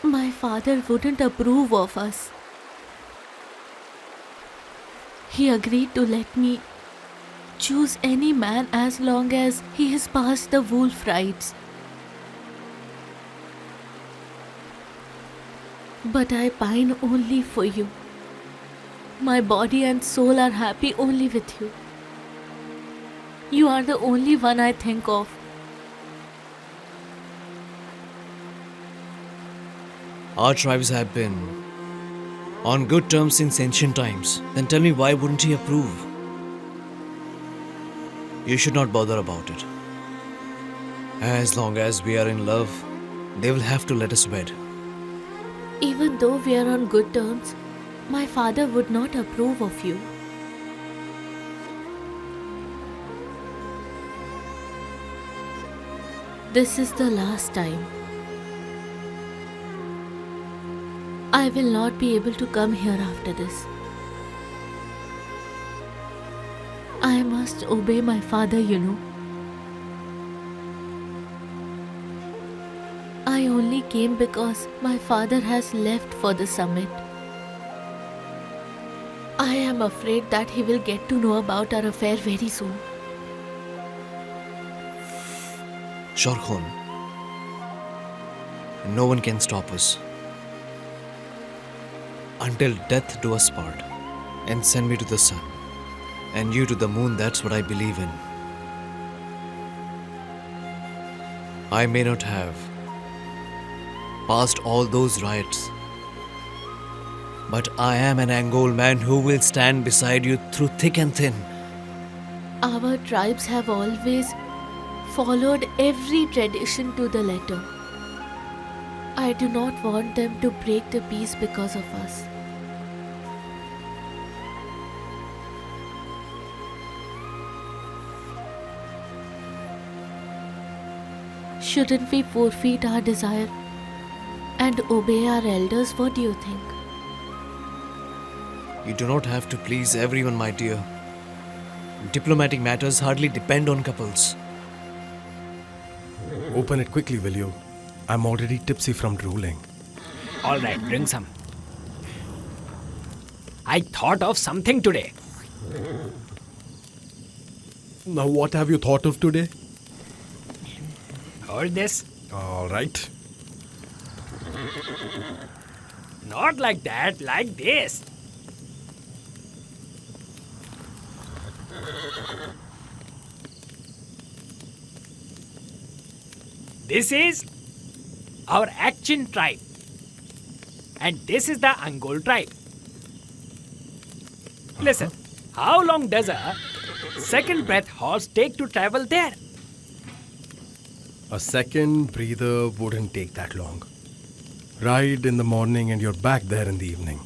My father wouldn't approve of us. He agreed to let me choose any man as long as he has passed the wolf rites. But I pine only for you. My body and soul are happy only with you. You are the only one I think of. Our tribes have been on good terms since ancient times. Then tell me, why wouldn't he approve? You should not bother about it. As long as we are in love, they will have to let us wed. Even though we are on good terms, my father would not approve of you. This is the last time. I will not be able to come here after this. I must obey my father, you know. I only came because my father has left for the summit. I am afraid that he will get to know about our affair very soon. Sharkhun, and no one can stop us. Until death do us part, and send me to the sun, and you to the moon, that's what I believe in. I may not have passed all those riots, but I am an Angol man who will stand beside you through thick and thin. Our tribes have always followed every tradition to the letter. I do not want them to break the peace because of us. Shouldn't we forfeit our desire and obey our elders? What do you think? You do not have to please everyone, my dear. Diplomatic matters hardly depend on couples. Open it quickly, will you? I'm already tipsy from drooling. All right, bring some. I thought of something today. Now, what have you thought of today? Hold this. All right. Not like that, like this. This is our Action tribe. And this is the Angol tribe. Listen, how long does a second breath horse take to travel there? A second breather wouldn't take that long. Ride in the morning and you're back there in the evening.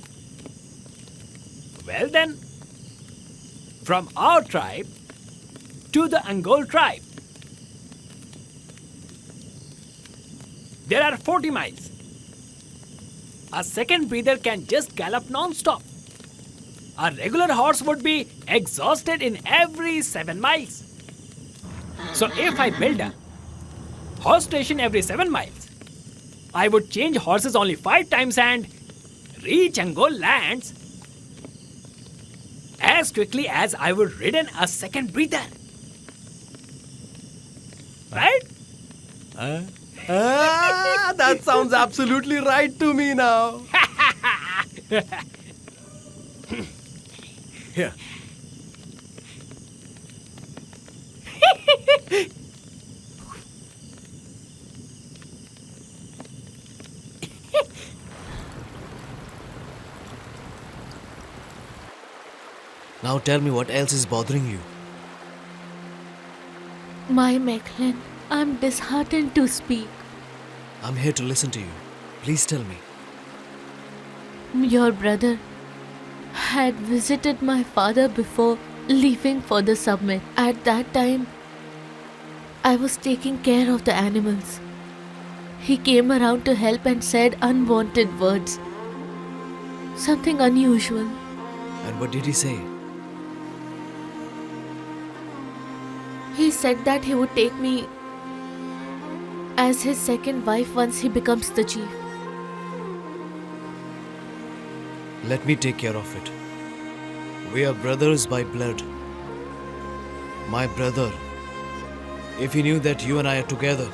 Well then, from our tribe to the Angol tribe, there are 40 miles. A second breather can just gallop non-stop. A regular horse would be exhausted in every 7 miles. So if I build a horse station every 7 miles, I would change horses only 5 times and reach Angol lands as quickly as I would ridden a second breather. Right? That sounds absolutely right to me now. Here. Now tell me what else is bothering you. My Mechlin, I'm disheartened to speak. I'm here to listen to you. Please tell me. Your brother had visited my father before leaving for the summit. At that time, I was taking care of the animals. He came around to help and said unwanted words. Something unusual. And what did he say? He said that he would take me as his second wife once he becomes the chief. Let me take care of it. We are brothers by blood. My brother, if he knew that you and I are together,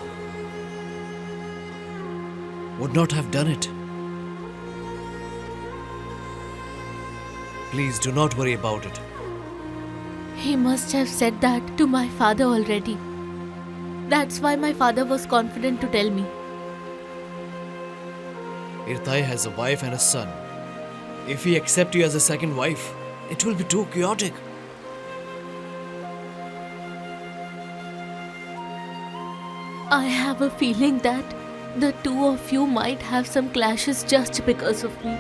would not have done it. Please do not worry about it. He must have said that to my father already. That's why my father was confident to tell me. Irthai has a wife and a son. If he accepts you as a second wife, it will be too chaotic. I have a feeling that the two of you might have some clashes just because of me.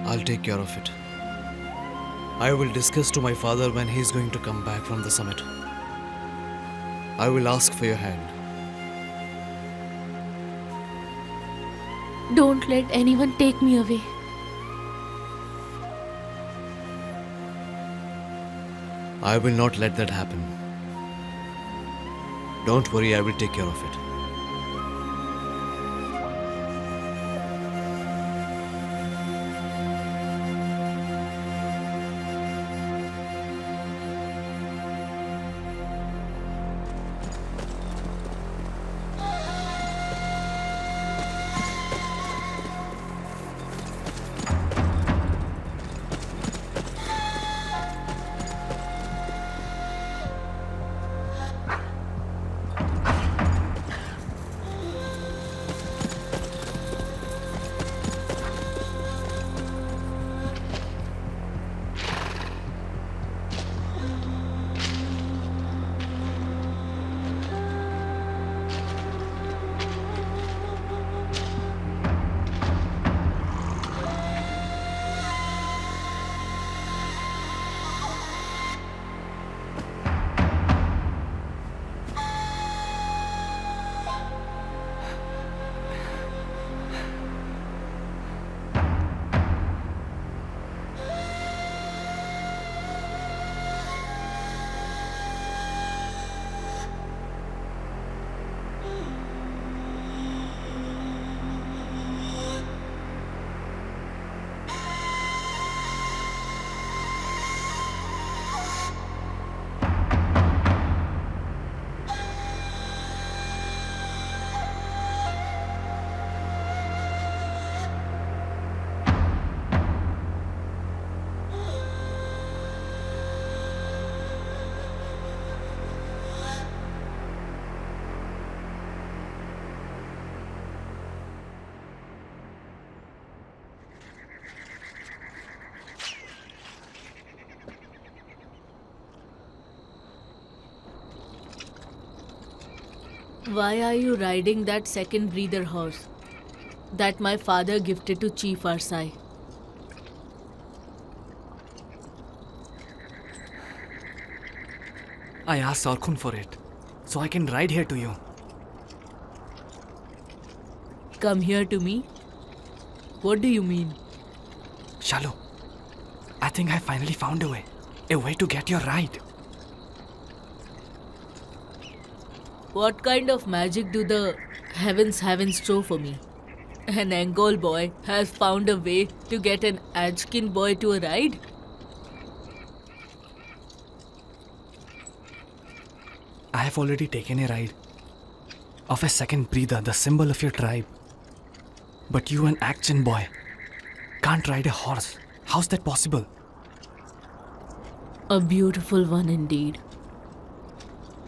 I'll take care of it. I will discuss to my father when he is going to come back from the summit. I will ask for your hand. Don't let anyone take me away. I will not let that happen. Don't worry, I will take care of it. Why are you riding that second breather horse that my father gifted to Chief Arsai? I asked Sarkhun for it, so I can ride here to you. Come here to me? What do you mean? Shalu, I think I finally found a way to get your ride. What kind of magic do the heavens have in store for me? An Angol boy has found a way to get an Ajkin boy to a ride? I have already taken a ride of a second breather, the symbol of your tribe. But you, an Action boy, can't ride a horse. How's that possible? A beautiful one indeed.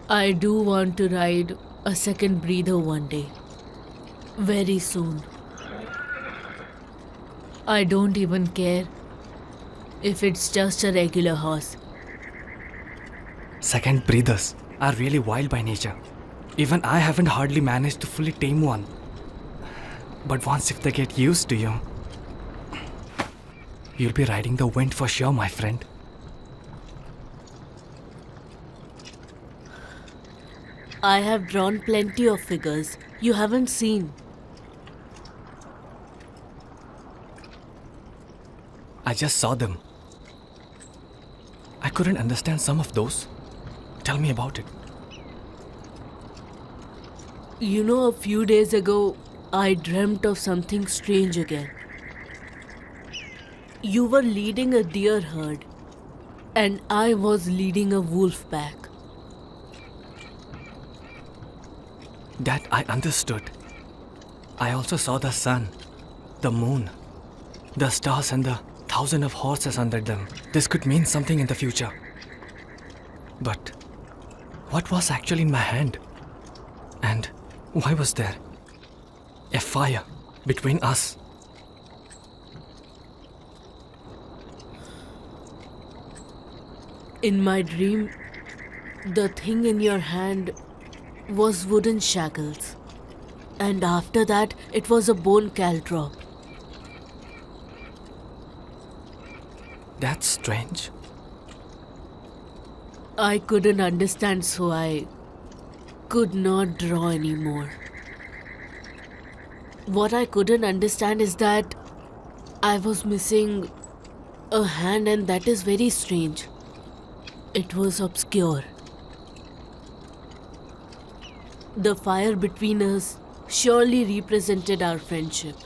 I do want to ride a second breather one day. Very soon. I don't even care if it's just a regular horse. Second breathers are really wild by nature. Even I haven't hardly managed to fully tame one. But once if they get used to you, you'll be riding the wind for sure, my friend. I have drawn plenty of figures you haven't seen. I just saw them. I couldn't understand some of those. Tell me about it. You know, a few days ago, I dreamt of something strange again. You were leading a deer herd, and I was leading a wolf pack. That I understood. I also saw the sun, the moon, the stars and the thousand of horses under them. This could mean something in the future. But what was actually in my hand? And why was there a fire between us? In my dream, the thing in your hand was wooden shackles. And after that, it was a bone caltrop. That's strange. I couldn't understand, so I could not draw anymore. What I couldn't understand is that I was missing a hand, and that is very strange. It was obscure. The fire between us surely represented our friendship.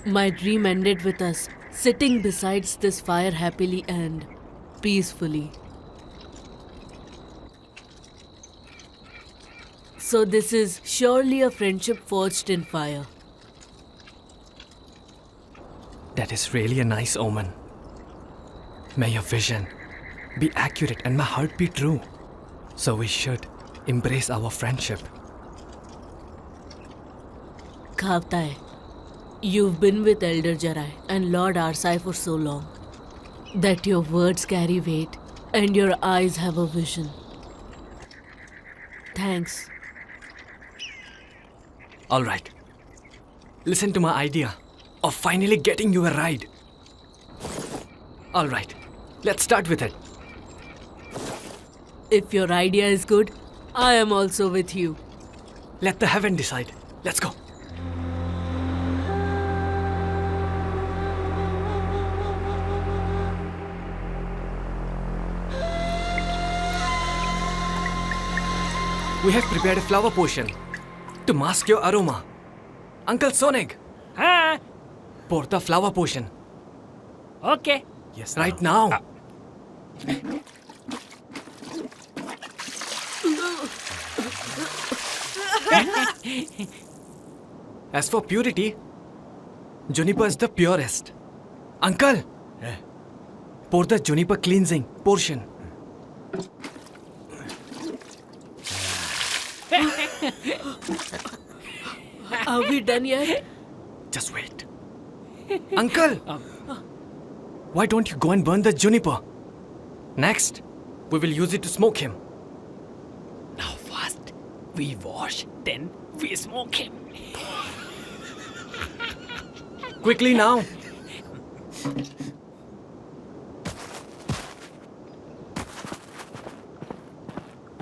My dream ended with us sitting beside this fire happily and peacefully. So this is surely a friendship forged in fire. That is really a nice omen. May your vision be accurate and my heart be true. So we should embrace our friendship. Khavtai, you've been with Elder Jarai and Lord Arsai for so long that your words carry weight and your eyes have a vision. Thanks. Alright. Listen to my idea of finally getting you a ride. Alright, let's start with it. If your idea is good, I am also with you. Let the heaven decide. Let's go. We have prepared a flower potion to mask your aroma. Uncle Sonig, Huh? pour the flower potion. Okay. Yes, right now. As for purity, juniper is the purest. Uncle, pour the juniper cleansing portion. Are we done yet? Just wait. Uncle, why don't you go and burn the juniper? Next, we will use it to smoke him. Now first, we wash, then we smoke him. Quickly now.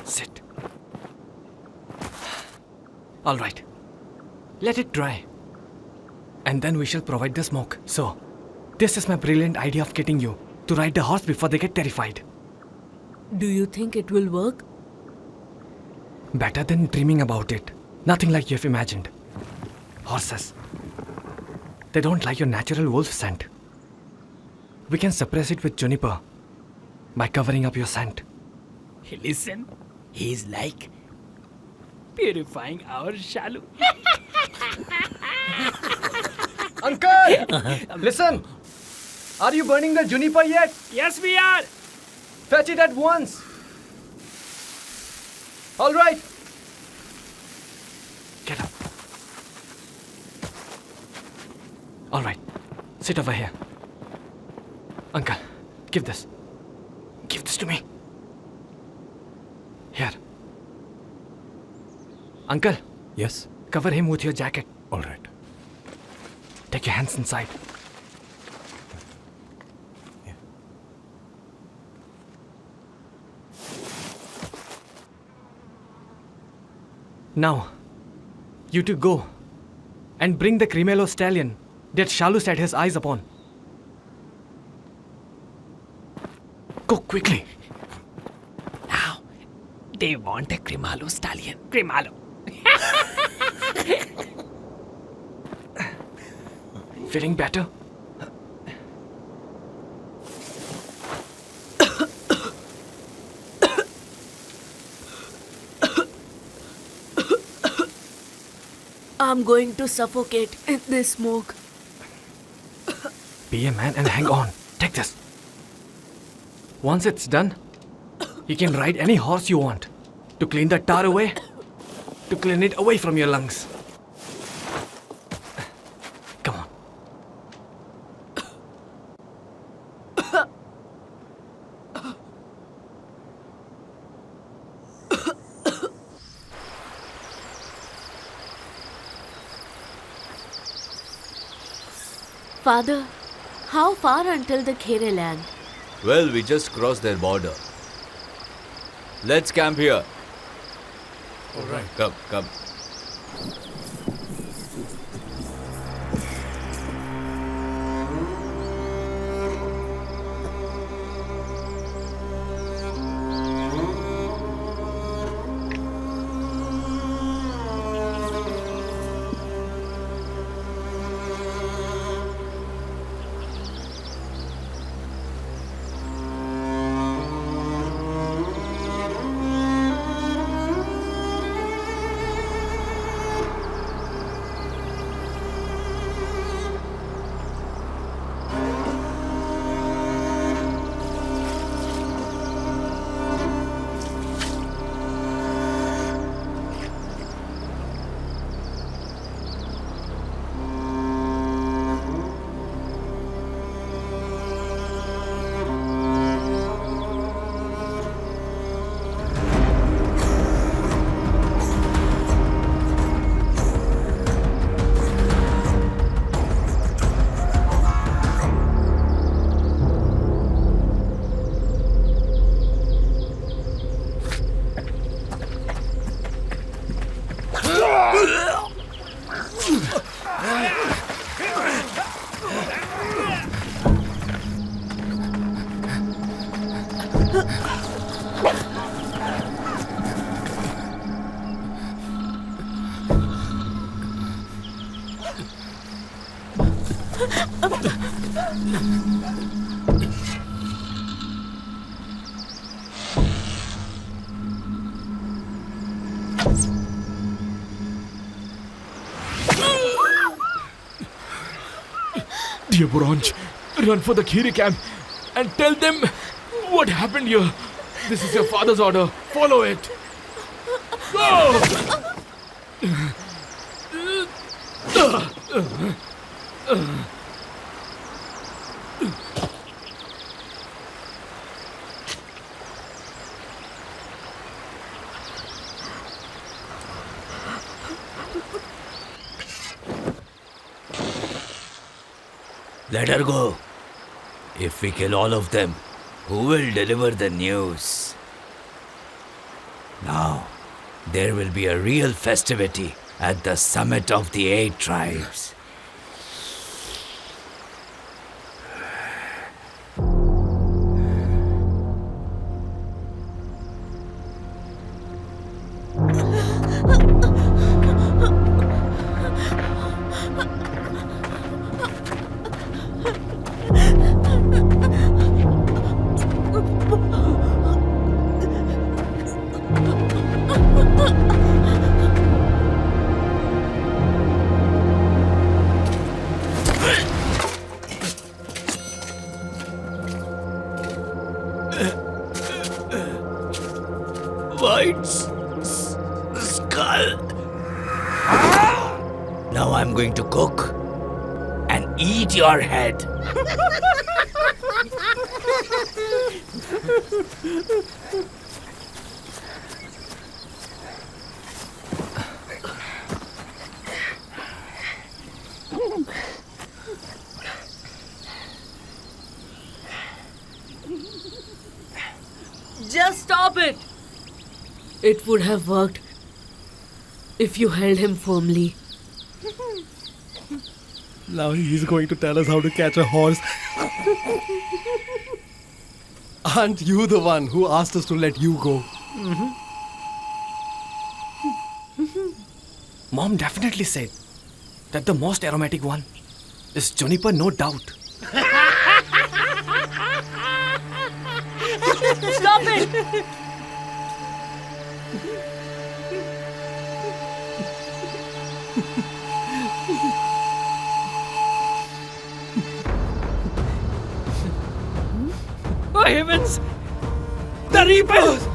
Sit. All right. Let it dry. And then we shall provide the smoke. So, this is my brilliant idea of getting you to ride the horse before they get terrified. Do you think it will work? Better than dreaming about it. Nothing like you have imagined. Horses. They don't like your natural wolf scent. We can suppress it with juniper by covering up your scent. Listen, he's like purifying our shalu. Uncle! Listen! Are you burning the juniper yet? Yes, we are. Fetch it at once! All right! Get up. All right. Sit over here. Uncle, give this. Give this to me. Here. Uncle, Yes? cover him with your jacket. All right. Take your hands inside. Now, you two go and bring the Cremello stallion that Shalu set his eyes upon. Go quickly. Now, they want a Cremallo stallion. Cremallo. Feeling better? I'm going to suffocate in this smoke. Be a man and hang on. Take this. Once it's done, you can ride any horse you want to clean the tar away, to clean it away from your lungs. Come on. Father, how far until the Khere land? Well, we just crossed their border. Let's camp here. All right. Come, come. Dear Boranj, run for the Khiri camp and tell them what happened here. This is your father's order. Follow it. Go! Let her go. If we kill all of them, who will deliver the news? Now, there will be a real festivity at the summit of the 8 tribes. White skull. Now I'm going to cook and eat your head. Just stop it! It would have worked if you held him firmly. Now he's going to tell us how to catch a horse. Aren't you the one who asked us to let you go? Mom definitely said that the most aromatic one is juniper, no doubt. Stop it! Oh heavens! The Reapers!